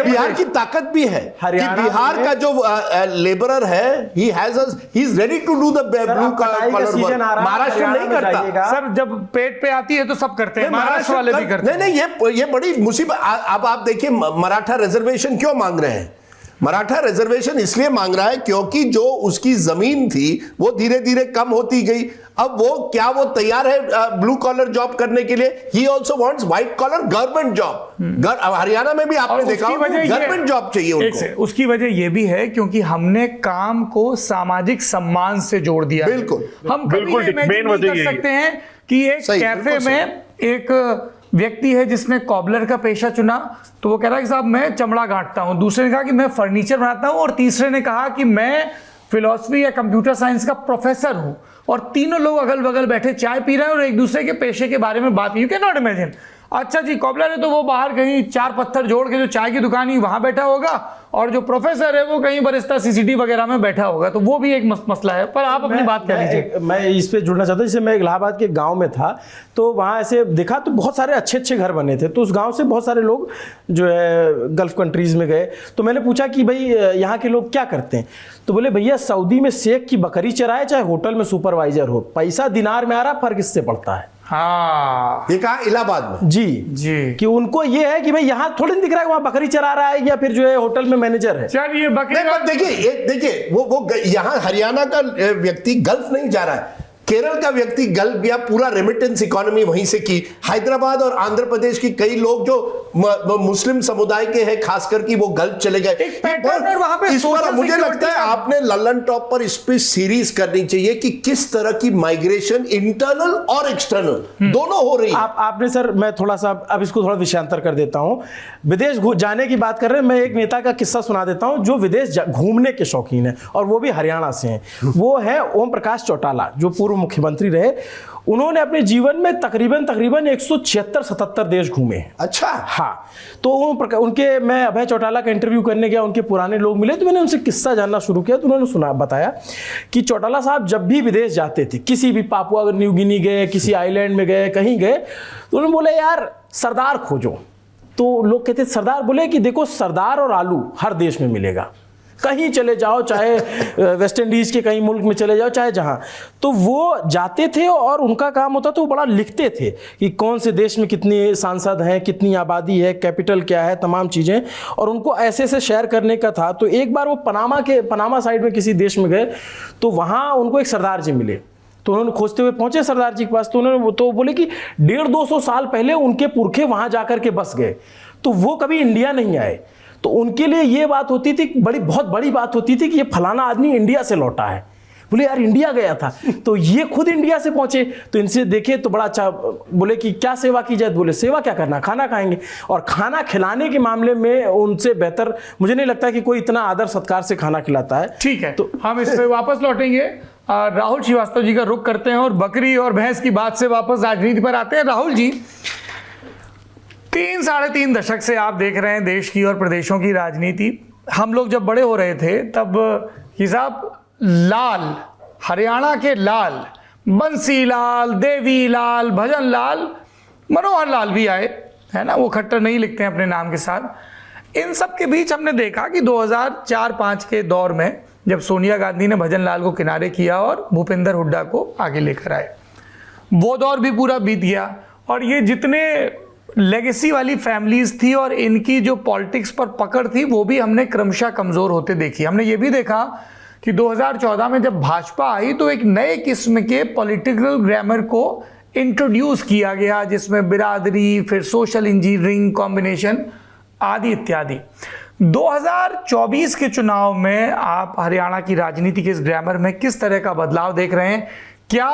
बिहार की ताकत भी है कि बिहार का जो लेबरर है, he is ready to do the blue collar work. Maharashtra नहीं करता सर, जब पेट पे आती है तो सब करते हैं, महाराष्ट्र वाले भी करते हैं। नहीं, ये बड़ी मुसीबत। अब आप देखिए मराठा रिजर्वेशन क्यों मांग रहे हैं? मराठा रिजर्वेशन इसलिए मांग रहा है क्योंकि जो उसकी जमीन थी वो धीरे धीरे कम होती गई। अब वो तैयार है ब्लू कॉलर जॉब करने के लिए। He also wants white collar government job. Haryana में भी आपने देखा गवर्नमेंट जॉब चाहिए उनको। उसकी वजह ये भी है क्योंकि हमने काम को सामाजिक सम्मान से जोड़ दिया। बिल्कुल, हम कभी इमेजिन नहीं कर सकते हैं कि एक कैफे में एक व्यक्ति है जिसने कॉबलर का पेशा चुना, तो वो कह रहा है कि साहब मैं चमड़ा गांठता हूं, दूसरे ने कहा कि मैं फर्नीचर बनाता हूं, और तीसरे ने कहा कि मैं फिलॉसफी या कंप्यूटर साइंस का प्रोफेसर हूं, और तीनों लोग अगल बगल बैठे चाय पी रहे हैं और एक दूसरे के पेशे के बारे में बात। You can not imagine. अच्छा जी, कॉबलर है तो वो बाहर कहीं 4 पत्थर जोड़ के जो चाय की दुकान ही वहां बैठा होगा, और जो प्रोफेसर है वो कहीं बरिस्ता CCTV वगैरह में बैठा होगा। तो वो भी एक मसला है। पर आप अपनी बात कर लीजिए। मैं इस पे जुड़ना चाहता हूँ। जैसे मैं इलाहाबाद के गांव में था, तो वहाँ ऐसे देखा तो बहुत सारे अच्छे अच्छे घर बने थे। तो उस गांव से बहुत सारे लोग जो है गल्फ कंट्रीज में गए। तो मैंने पूछा कि भाई यहाँ के लोग क्या करते हैं? तो बोले भैया सऊदी में शेख की बकरी चराए चाहे होटल में सुपरवाइजर हो, पैसा दिनार में आ रहा, फर्क इससे पड़ता है। हाँ, ये कहा इलाहाबाद में। जी कि उनको ये है कि भाई यहाँ थोड़ी नहीं दिख रहा है वहां बकरी चरा रहा है या फिर जो है होटल में मैनेजर है। चलिए बकरी, देखिए वो यहाँ हरियाणा का व्यक्ति गल्फ नहीं जा रहा है, केरल का व्यक्ति गल्फ या पूरा रेमिटेंस इकोनॉमी वहीं से की। हैदराबाद और आंध्र प्रदेश की कई लोग जो मुस्लिम समुदाय के हैं खासकर की, वो गल्फ चले गए। इस पर मुझे लगता है आपने लल्लन टॉप पर इस पे सीरीज करनी चाहिए कि किस तरह की माइग्रेशन इंटरनल और एक्सटर्नल दोनों हो रही है। आपने सर, मैं थोड़ा सा अब इसको थोड़ा विषयांतर कर देता हूं। विदेश जाने की बात कर रहे हैं, मैं एक नेता का किस्सा सुना देता हूं जो विदेश घूमने के शौकीन है और वो भी हरियाणा से हैं। वो है ओम प्रकाश चौटाला, जो पूर्व मुख्यमंत्री रहे। उन्होंने अपने जीवन में तकरीबन 176-77 देश घूमे हैं। अच्छा, हाँ। तो उनके मैं अभय चौटाला का इंटरव्यू करने गया, उनके पुराने लोग मिले, तो मैंने उनसे किस्सा जानना शुरू किया। तो उन्होंने बताया कि चौटाला साहब जब भी विदेश जाते थे, किसी भी पापुआ न्यू गिनी गए, किसी आइलैंड में गए, कहीं गए, तो उन्होंने बोले यार सरदार खोजो। तो लोग कहते सरदार, बोले कि देखो सरदार और आलू हर देश में मिलेगा, कहीं चले जाओ, चाहे वेस्ट इंडीज के कहीं मुल्क में चले जाओ, चाहे जहां, तो वो जाते थे और उनका काम होता था वो बड़ा लिखते थे कि कौन से देश में कितने सांसद हैं, कितनी आबादी है, कैपिटल क्या है, तमाम चीज़ें, और उनको ऐसे ऐसे शेयर करने का था। तो एक बार वो पनामा साइड में किसी देश में गए, तो वहाँ उनको एक सरदार जी मिले, तो उन्होंने खोजते हुए पहुंचे सरदार जी के पास, तो उन्होंने तो बोले कि 150-200 साल पहले उनके पुरखे वहां जाकर के बस गए, तो वो कभी इंडिया नहीं आए। तो उनके लिए ये बात होती थी, बहुत बड़ी बात होती थी कि ये फलाना आदमी इंडिया से लौटा है। बोले यार इंडिया गया था, तो ये खुद इंडिया से पहुंचे, तो इनसे देखे तो बड़ा अच्छा। बोले कि क्या सेवा की जाए, बोले सेवा क्या करना, खाना खाएंगे। और खाना खिलाने के मामले में उनसे बेहतर मुझे नहीं लगता कि कोई इतना आदर सत्कार से खाना खिलाता है। ठीक है, तो हम इस पे वापस लौटेंगे। राहुल श्रीवास्तव जी का रुख करते हैं और बकरी और भैंस की बात से वापस राजनीति पर आते हैं। राहुल जी, 3-3.5 दशक से आप देख रहे हैं देश की और प्रदेशों की राजनीति। हम लोग जब बड़े हो रहे थे तब हिसाब लाल, हरियाणा के लाल, बंसी लाल, देवी लाल, भजन लाल, मनोहर लाल भी आए, है ना, वो खट्टर नहीं लिखते हैं अपने नाम के साथ। इन सब के बीच हमने देखा कि 2004-5 के दौर में जब सोनिया गांधी ने भजन लाल को किनारे किया और भूपेंद्र हुड्डा को आगे लेकर आए, वो दौर भी पूरा बीत गया। और ये जितने लेगेसी वाली फैमिलीज थी और इनकी जो पॉलिटिक्स पर पकड़ थी, वो भी हमने क्रमशः कमज़ोर होते देखी। हमने ये भी देखा कि 2014 में जब भाजपा आई तो एक नए किस्म के पॉलिटिकल ग्रामर को इंट्रोड्यूस किया गया, जिसमें बिरादरी, फिर सोशल इंजीनियरिंग कॉम्बिनेशन आदि इत्यादि। 2024 के चुनाव में आप हरियाणा की राजनीति के इस ग्रामर में किस तरह का बदलाव देख रहे हैं? क्या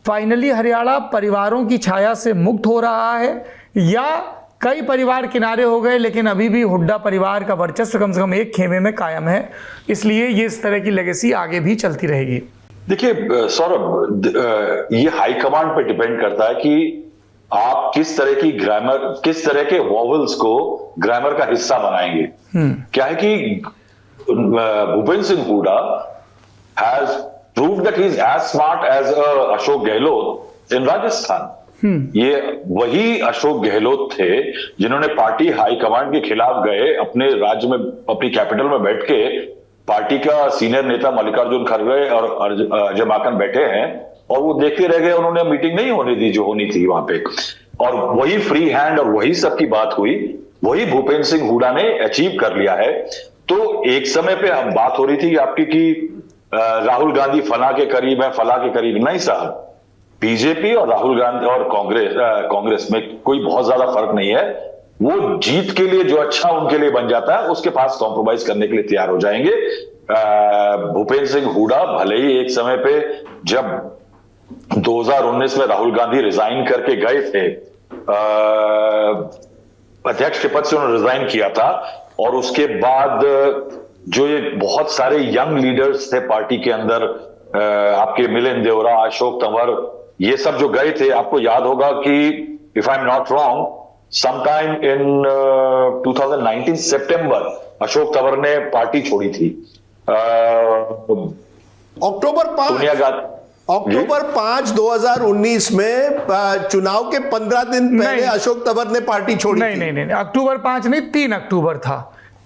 फाइनली हरियाणा परिवारों की छाया से मुक्त हो रहा है, या कई परिवार किनारे हो गए लेकिन अभी भी हुड्डा परिवार का वर्चस्व कम से कम एक खेमे में कायम है, इसलिए ये इस तरह की लेगेसी आगे भी चलती रहेगी? देखिए सौरभ, ये हाईकमांड पे डिपेंड करता है कि आप किस तरह की ग्रामर, किस तरह के वॉवल्स को ग्रामर का हिस्सा बनाएंगे। क्या है कि Bhupendra Singh Hooda has proved that he is as smart as Ashok Gehlot in Rajasthan. ये वही अशोक गहलोत थे जिन्होंने पार्टी हाईकमांड के खिलाफ गए, अपने राज्य में, अपनी कैपिटल में बैठ के पार्टी का सीनियर नेता मल्लिकार्जुन खड़गे और अजय माकन बैठे हैं और वो देखते रह गए, उन्होंने मीटिंग नहीं होने दी जो होनी थी वहां पे। और वही फ्री हैंड और वही सबकी बात हुई, वही भूपेंद्र सिंह हुड्डा ने अचीव कर लिया है। तो एक समय पे हम बात हो रही थी आपकी कि राहुल गांधी फला के करीब है, फला के करीब नहीं साहब। बीजेपी और राहुल गांधी और कांग्रेस में कोई बहुत ज्यादा फर्क नहीं है। वो जीत के लिए जो अच्छा उनके लिए बन जाता है उसके पास कॉम्प्रोमाइज करने के लिए तैयार हो जाएंगे। भूपेंद्र सिंह हुड्डा भले ही एक समय पे जब 2019 में राहुल गांधी रिजाइन करके गए थे, अध्यक्ष के पद से उन्होंने रिजाइन किया था, और उसके बाद जो ये बहुत सारे यंग लीडर्स थे पार्टी के अंदर, आपके मिलिंद देवरा, अशोक तंवर, ये सब जो गए थे, आपको याद होगा कि if I am not wrong sometime इन 2019 सितंबर अशोक तंवर ने पार्टी छोड़ी थी। अक्टूबर 5, 2019 में चुनाव के 15 दिन पहले अशोक तंवर ने पार्टी छोड़ी। नहीं, अक्टूबर 5 नहीं, 3 अक्टूबर था।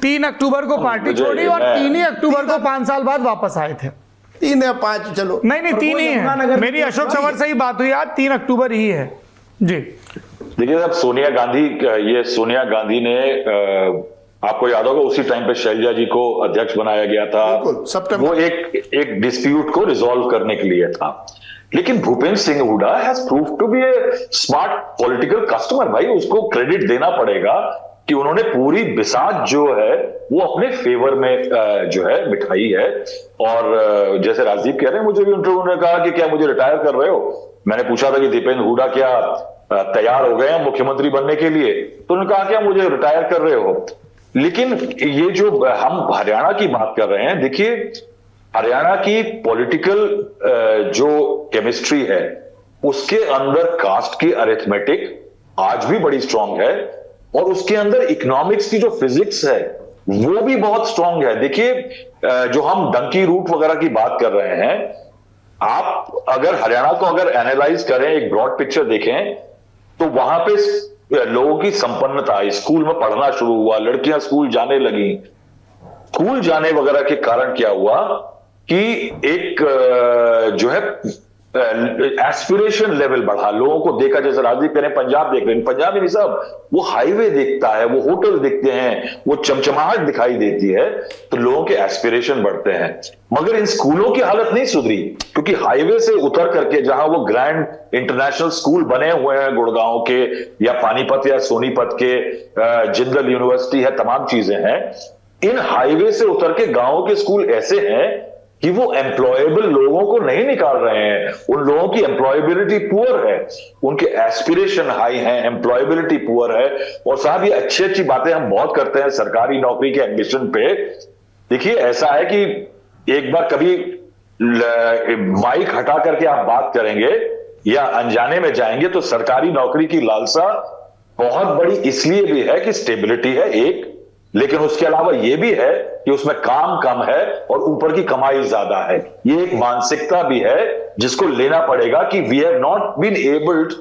3 अक्टूबर को पार्टी छोड़ी और 3 ही अक्टूबर को 5 साल बाद वापस आए थे। 3 या 5, चलो नहीं 3 ही है, मेरी अशोक तंवर से ही बात हुई आज, 3 अक्टूबर ही है जी। देखिए साहब, सोनिया गांधी ने आपको याद होगा उसी टाइम पे शैलजा जी को अध्यक्ष बनाया गया था, वो एक डिस्प्यूट को रिजॉल्व करने के लिए था। लेकिन Bhupendra Singh Hooda has proved to be a smart political customer. भाई उसको क्रेडिट देना पड़ेगा कि उन्होंने पूरी बिसात जो है वो अपने फेवर में जो है बिठाई है। और जैसे राजदीप कह रहे हैं, मुझे भी इंटरव्यू ने कहा कि क्या मुझे रिटायर कर रहे हो? मैंने पूछा था कि दीपेंद्र हुड्डा क्या तैयार हो गए हैं मुख्यमंत्री बनने के लिए, तो उन्होंने कहा क्या मुझे रिटायर कर रहे हो? लेकिन ये जो हम हरियाणा की बात कर रहे हैं, देखिए हरियाणा की पॉलिटिकल जो केमिस्ट्री है उसके अंदर कास्ट की अरिथमेटिक आज भी बड़ी स्ट्रांग है, और उसके अंदर इकोनॉमिक्स की जो फिजिक्स है वो भी बहुत स्ट्रांग है। देखिए जो हम डंकी रूट वगैरह की बात कर रहे हैं, आप अगर हरियाणा को अगर एनालाइज करें, एक ब्रॉड पिक्चर देखें, तो वहां पे लोगों की संपन्नता, स्कूल में पढ़ना शुरू हुआ, लड़कियां स्कूल जाने लगी, स्कूल जाने वगैरह के कारण क्या हुआ कि एक जो है एस्पिरेशन लेवल बढ़ा, लोगों को देखा, जैसे राजदीप कह रहे हैं पंजाब देख रहे हैं, पंजाब ही नहीं साहब, वो हाईवे दिखता है, वो होटल दिखते हैं, वो चमचमाहट दिखाई देती है, तो लोगों के एस्पिरेशन बढ़ते हैं। मगर इन स्कूलों की हालत नहीं सुधरी, क्योंकि हाईवे से उतर करके जहां वो ग्रैंड इंटरनेशनल स्कूल बने हुए हैं गुड़गांव के या पानीपत या सोनीपत के, जिंदल यूनिवर्सिटी है, तमाम चीजें हैं, इन हाईवे से उतर के गांव के स्कूल ऐसे हैं कि वो एम्प्लॉयबल लोगों को नहीं निकाल रहे हैं। उन लोगों की एम्प्लॉयबिलिटी पुअर है, उनके एस्पिरेशन हाई हैं, एम्प्लॉयबिलिटी पुअर है। और साहब ये अच्छी अच्छी बातें हम बहुत करते हैं सरकारी नौकरी के एम्बिशन पे। देखिए ऐसा है कि एक बार कभी माइक हटा करके आप बात करेंगे या अनजाने में जाएंगे तो सरकारी नौकरी की लालसा बहुत बड़ी इसलिए भी है कि स्टेबिलिटी है एक, लेकिन उसके अलावा यह भी है कि उसमें काम कम है और ऊपर की कमाई ज्यादा है। ये एक मानसिकता भी है जिसको लेना पड़ेगा कि we have not been abled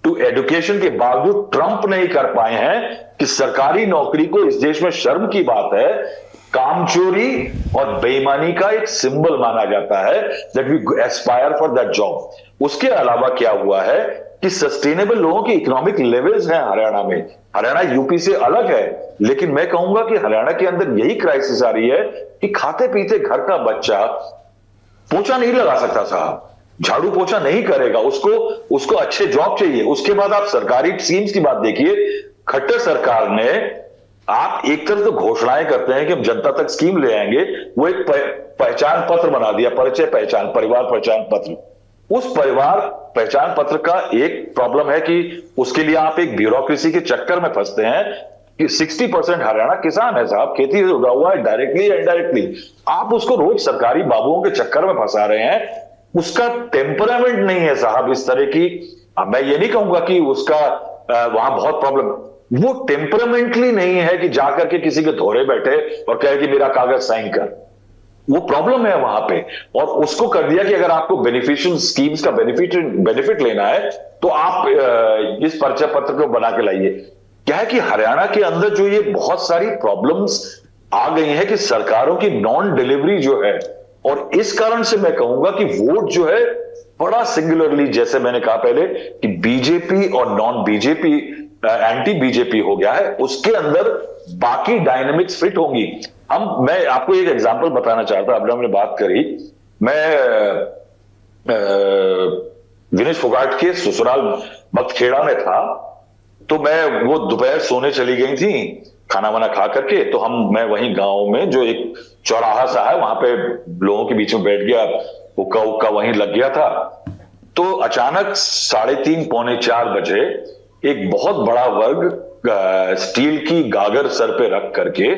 to education के बावजूद ट्रंप नहीं कर पाए हैं कि सरकारी नौकरी को इस देश में शर्म की बात है, काम चोरी और बेईमानी का एक सिंबल माना जाता है, that we aspire for that job. उसके अलावा क्या हुआ है कि सस्टेनेबल लोगों की इकोनॉमिक लेवल्स हैं हरियाणा में। हरियाणा यूपी से अलग है, लेकिन मैं कहूंगा कि हरियाणा के अंदर यही क्राइसिस आ रही है कि खाते पीते घर का बच्चा पोछा नहीं लगा सकता साहब, झाड़ू पोछा नहीं करेगा, उसको अच्छे जॉब चाहिए। उसके बाद आप सरकारी स्कीम्स की बात देखिए, खट्टर सरकार ने, आप एक तरफ तो घोषणाएं करते हैं कि हम जनता तक स्कीम ले आएंगे, वो एक पहचान पत्र बना दिया, परिचय पहचान, परिवार पहचान पत्र। उस परिवार पहचान पत्र का एक प्रॉब्लम है कि उसके लिए आप एक ब्यूरोक्रेसी के चक्कर में फंसते हैं कि 60% हरियाणा किसान है साहब, खेती से उगा हुआ है डायरेक्टली या इनडायरेक्टली। आप उसको रोज सरकारी बाबुओं के चक्कर में फंसा रहे हैं, उसका टेम्परामेंट नहीं है साहब इस तरह की। मैं ये नहीं कहूंगा कि उसका वहां बहुत प्रॉब्लम, वो टेम्परामेंटली नहीं है कि जाकर के किसी के धोरे बैठे और कहे कि मेरा कागज साइन कर, वो प्रॉब्लम है वहां पे। और उसको कर दिया कि अगर आपको बेनिफिशियल स्कीम्स का बेनिफिट लेना है तो आप इस परिचय पत्र को बना के लाइए। क्या है कि हरियाणा के अंदर जो ये बहुत सारी प्रॉब्लम्स आ गई हैं कि सरकारों की नॉन डिलीवरी जो है, और इस कारण से मैं कहूंगा कि वोट जो है बड़ा सिंगुलरली, जैसे मैंने कहा पहले कि बीजेपी और नॉन बीजेपी, एंटी बीजेपी हो गया है, उसके अंदर बाकी डायनेमिक्स फिट होंगी। मैं आपको एक एग्जांपल बताना चाहता हूं, हमने बात करी, मैं विनेश फोगाट के ससुराल बख्तखेड़ा में था, तो मैं वो दोपहर सोने चली गई थी खाना वाना खा करके, तो मैं वहीं गांव में जो एक चौराहा सा है वहां पे लोगों के बीच में बैठ गया, हुक्का उक्का वहीं लग गया था। तो अचानक 3:30 पौने 4 बजे एक बहुत बड़ा वर्ग स्टील की गागर सर पे रख करके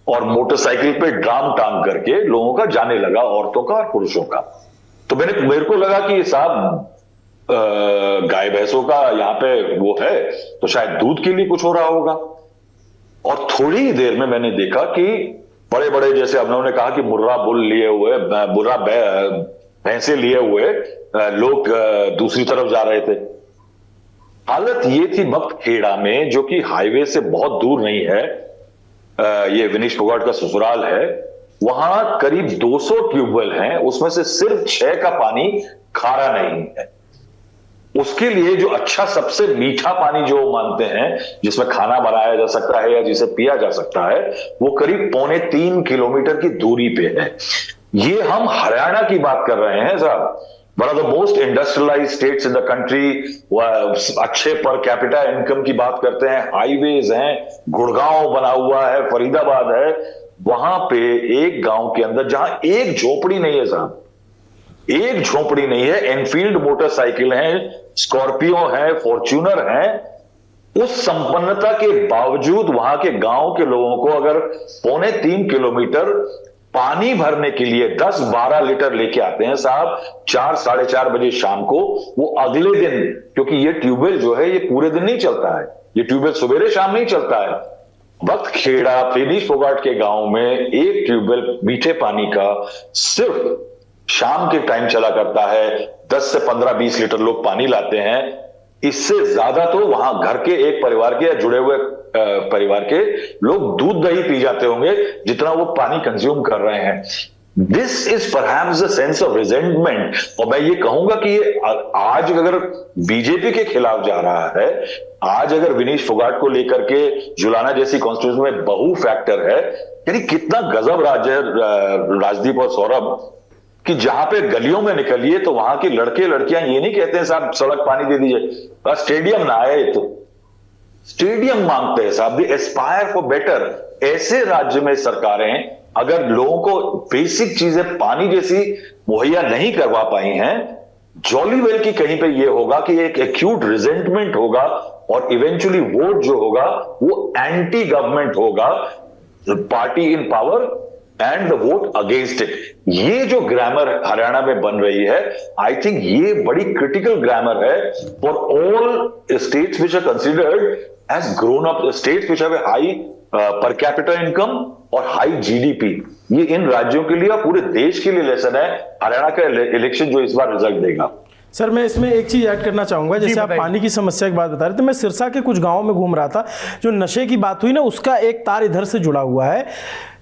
और मोटरसाइकिल पे ड्राम टांग करके लोगों का जाने लगा, औरतों का और पुरुषों का। तो मेरे को लगा कि साहब गाय भैंसों का यहाँ पे वो है, तो शायद दूध के लिए कुछ हो रहा होगा। और थोड़ी ही देर में मैंने देखा कि बड़े बड़े, जैसे अब उन्होंने कहा कि मुर्रा बुल लिए हुए, मुर्रा भैंसे लिए हुए लोग दूसरी तरफ जा रहे थे। हालत ये थी बख्तखेड़ा में, जो कि हाईवे से बहुत दूर नहीं है, ये विनेश फोगाट का ससुराल है, वहां करीब 200 ट्यूबवेल हैं, उसमें से सिर्फ 6 का पानी खारा नहीं है। उसके लिए जो अच्छा सबसे मीठा पानी जो मानते हैं, जिसमें खाना बनाया जा सकता है या जिसे पिया जा सकता है, वो करीब 3.25 किलोमीटर की दूरी पे है। ये हम हरियाणा की बात कर रहे हैं साहब, one of the most industrialised states in the country, अच्छे पर कैपिटा इनकम की बात करते हैं, हाईवेज हैं, गुड़गांव बना हुआ है, फरीदाबाद है, वहां पे एक गांव के अंदर जहां एक झोपड़ी नहीं है साहब, एक झोपड़ी नहीं है, एनफील्ड मोटरसाइकिल है, स्कॉर्पियो है, फॉर्च्यूनर है, उस संपन्नता के बावजूद वहां के गांव के लोगों को अगर 3.25 किलोमीटर पानी भरने के लिए 10-12 लीटर लेके आते हैं साहब 4-4:30 बजे शाम को, वो अगले दिन, क्योंकि ये ट्यूबवेल जो है ये पूरे दिन नहीं चलता है, ये ट्यूबवेल सवेरे शाम नहीं चलता है। बख्तखेड़ा विनेश फोगाट के गांव में एक ट्यूबवेल मीठे पानी का सिर्फ शाम के टाइम चला करता है, 10 से 15-20 लीटर लोग पानी लाते हैं। इससे ज्यादा तो वहां घर के एक परिवार के जुड़े हुए परिवार के लोग दूध दही पी जाते होंगे जितना वो पानी कंज्यूम कर रहे हैं। This is perhaps a sense of resentment. और मैं ये कहूंगा कि ये आज अगर बीजेपी के खिलाफ जा रहा है, आज अगर विनीश फोगाट को लेकर के जुलाना जैसी कॉन्स्टिट्यूशन में बहु फैक्टर है, यानी कितना गजब राज है राजदीप और सौरभ, कि जहां पे गलियों में निकलिए तो वहां के लड़के लड़कियां ये नहीं कहते हैं साहब सड़क पानी दे दीजिए, बस स्टेडियम ना आए तो स्टेडियम मांगते हैं साहब, दे एस्पायर फॉर बेटर। ऐसे राज्य में सरकारें अगर लोगों को बेसिक चीजें पानी जैसी मुहैया नहीं करवा पाई हैं, जॉली वेल की कहीं पे ये होगा कि एक एक्यूट रिजेंटमेंट होगा और इवेंचुअली वोट जो होगा वो एंटी गवर्नमेंट होगा, party in power and the vote against it. ये जो ग्रामर हरियाणा में बन रही है, आई थिंक ये बड़ी क्रिटिकल ग्रामर है for all states which are considered as grown up states which have a high per capita income और हाई जीडीपी। ये इन राज्यों के लिए और पूरे देश के लिए लेसन है हरियाणा का इलेक्शन जो इस बार रिजल्ट देगा। सर मैं इसमें एक चीज़ ऐड करना चाहूँगा, जैसे आप पानी की समस्या की बात बता रहे थे, मैं सिरसा के कुछ गांवों में घूम रहा था, जो नशे की बात हुई ना उसका एक तार इधर से जुड़ा हुआ है।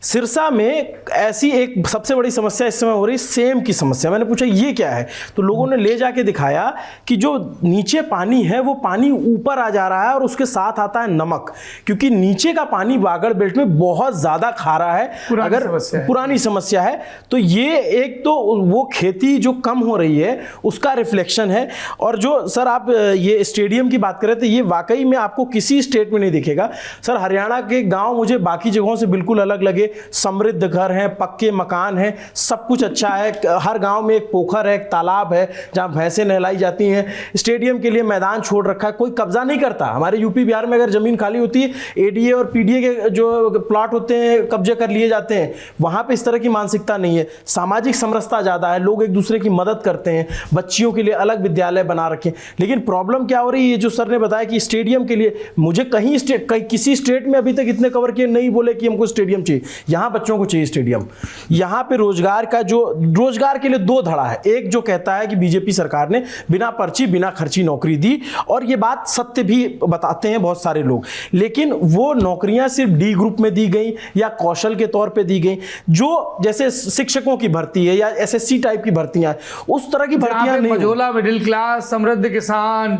सिरसा में ऐसी एक सबसे बड़ी समस्या इस समय हो रही है, सेम की समस्या। मैंने पूछा ये क्या है, तो लोगों ने ले जाके दिखाया कि जो नीचे पानी है वो पानी ऊपर आ जा रहा है और उसके साथ आता है नमक, क्योंकि नीचे का पानी वागड़ बेल्ट में बहुत ज़्यादा खारा है, पुरानी समस्या है। तो ये एक तो वो खेती जो कम हो रही है उसका रिफ्लेक्शन है। और जो सर आप ये स्टेडियम की बात कर रहे थे, ये वाकई में आपको किसी स्टेट में नहीं दिखेगा। सर हरियाणा के गाँव मुझे बाकी जगहों से बिल्कुल अलग लगे, समृद्ध घर हैं, पक्के मकान हैं, सब कुछ अच्छा है। हर गांव में एक पोखर है, एक तालाब है जहां भैंसें नहलाई जाती हैं। स्टेडियम के लिए मैदान छोड़ रखा है, कोई कब्जा नहीं करता। हमारे यूपी बिहार में अगर जमीन खाली होती है, एडीए और पीडीए के जो प्लॉट होते हैं कब्जे कर लिए जाते हैं। वहां पे इस तरह की मानसिकता नहीं है। सामाजिक समरसता ज्यादा है, लोग एक दूसरे की मदद करते हैं, बच्चियों के लिए अलग विद्यालय बना रखे। लेकिन प्रॉब्लम क्या हो रही है, जो सर ने बताया कि स्टेडियम के लिए, मुझे किसी स्टेट में अभी तक इतने कवर किए नहीं बोले कि हमको स्टेडियम चाहिए। यहां बच्चों को चाहिए स्टेडियम। यहां पे रोजगार के लिए दो धड़ा है। एक जो कहता है कि बीजेपी सरकार ने बिना पर्ची बिना खर्ची नौकरी दी, और ये बात सत्य भी बताते हैं बहुत सारे लोग, लेकिन वो नौकरियां सिर्फ डी ग्रुप में दी गई या कौशल के तौर पे दी गई। जो जैसे शिक्षकों की भर्ती है या एसएससी टाइप की भर्तियां, उस तरह की भर्तियां नहीं। मझोला मिडिल क्लास, समृद्ध किसान,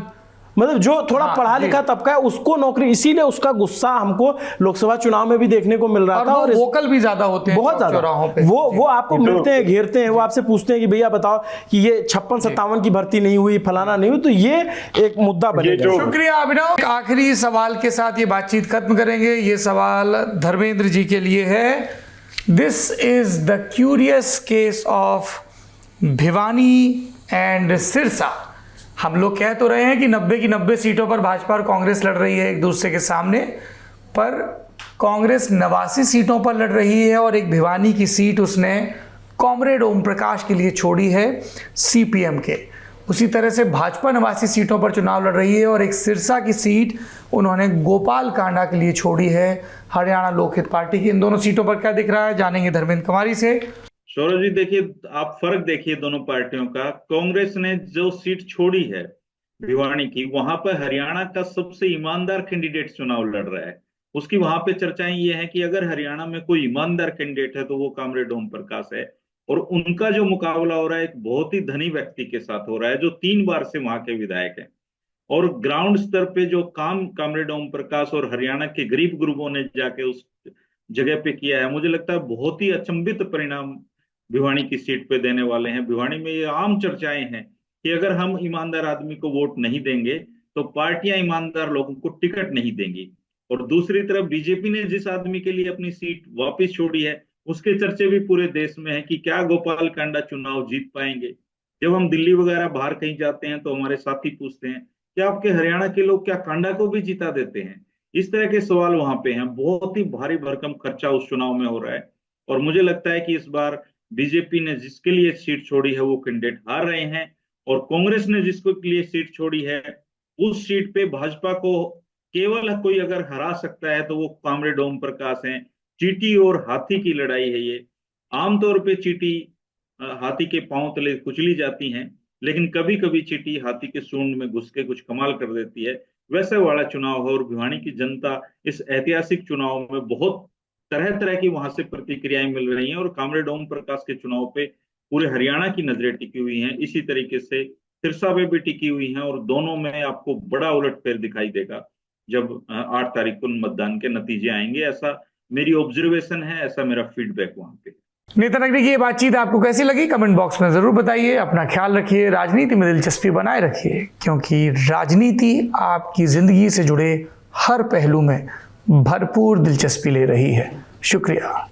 मतलब जो थोड़ा पढ़ा लिखा तबका है उसको नौकरी, इसीलिए उसका गुस्सा हमको लोकसभा चुनाव में भी देखने को मिल रहा था। और वोकल भी ज्यादा होते हैं, बहुत ज्यादा। वो आपको मिलते हैं, घेरते हैं, वो आपसे पूछते हैं कि भैया बताओ कि ये 56-57 की भर्ती नहीं हुई, फलाना नहीं हुई, तो ये एक मुद्दा बनेगा। शुक्रिया अभिनव। आखिरी सवाल के साथ ये बातचीत खत्म करेंगे। ये सवाल धर्मेंद्र जी के लिए है। This is the curious case of Bhiwani and Sirsa. हम लोग कह तो रहे हैं कि 90 की 90 सीटों पर भाजपा और कांग्रेस लड़ रही है एक दूसरे के सामने, पर कांग्रेस 89 सीटों पर लड़ रही है और एक भिवानी की सीट उसने कॉमरेड ओम प्रकाश के लिए छोड़ी है सीपीएम के। उसी तरह से भाजपा 89 सीटों पर चुनाव लड़ रही है और एक सिरसा की सीट उन्होंने गोपाल कांडा के लिए छोड़ी है हरियाणा लोकहित पार्टी की। इन दोनों सीटों पर क्या दिख रहा है, जानेंगे धर्मेंद्र कुमारी से। सौरभ जी देखिए, आप फर्क देखिए दोनों पार्टियों का। कांग्रेस ने जो सीट छोड़ी है भिवानी की, वहां पर हरियाणा का सबसे ईमानदार कैंडिडेट चुनाव लड़ रहा है। उसकी वहां पे चर्चाएं ये हैं कि अगर हरियाणा में कोई ईमानदार कैंडिडेट है तो वो कॉमरेड ओम प्रकाश है, और उनका जो मुकाबला हो रहा है एक बहुत ही धनी व्यक्ति के साथ हो रहा है जो 3 बार से वहां के विधायक हैं। और ग्राउंड स्तर पे जो काम कॉमरेड ओम प्रकाश और हरियाणा के गरीब गुरुओं ने जाके उस जगह पे किया है, मुझे लगता है बहुत ही अचंभित परिणाम भिवानी की सीट पे देने वाले हैं। भिवानी में ये आम चर्चाएं हैं कि अगर हम ईमानदार आदमी को वोट नहीं देंगे तो पार्टियां ईमानदार लोगों को टिकट नहीं देंगी। और दूसरी तरफ बीजेपी ने जिस आदमी के लिए अपनी सीट वापस छोड़ी है, उसके चर्चे भी पूरे देश में है कि क्या गोपाल कांडा चुनाव जीत पाएंगे। जब हम दिल्ली वगैरह बाहर कहीं जाते हैं तो हमारे साथी पूछते हैं कि आपके हरियाणा के लोग क्या कांडा को भी जिता देते हैं। इस तरह के सवाल वहां पे हैं। बहुत ही भारी भरकम खर्चा उस चुनाव में हो रहा है, और मुझे लगता है कि इस बार बीजेपी ने जिसके लिए सीट छोड़ी है वो कैंडिडेट हार रहे हैं, और कांग्रेस ने जिसको लिए सीट छोड़ी है उस सीट पे भाजपा को केवल कोई अगर हरा सकता है तो वो कॉमरेड ओम प्रकाश हैं। चींटी और हाथी की लड़ाई है ये। आमतौर पे चींटी हाथी के पांव तले कुचली जाती हैं, लेकिन कभी कभी चींटी हाथी के सूंड में घुस के कुछ कमाल कर देती है। वैसे वाला चुनाव है और भिवानी की जनता इस ऐतिहासिक चुनाव में बहुत तरह तरह की वहां से प्रतिक्रियाएं मिल रही हैं और कामरेड ओम प्रकाश के चुनाव पे पूरे हरियाणा की नजरें टिकी हुई हैं। इसी तरीके से सिरसा पे भी टिकी हुई हैं और दोनों में आपको बड़ा उलटफेर दिखाई देगा जब 8 तारीख को मतदान के नतीजे आएंगे। ऐसा मेरी ऑब्जर्वेशन है, ऐसा मेरा फीडबैक वहां पे। नेता नगरी की ये बातचीत आपको कैसी लगी कमेंट बॉक्स में जरूर बताइए। अपना ख्याल रखिए, राजनीति में दिलचस्पी बनाए रखिए, क्योंकि राजनीति आपकी जिंदगी से जुड़े हर पहलू में भरपूर दिलचस्पी ले रही है। शुक्रिया।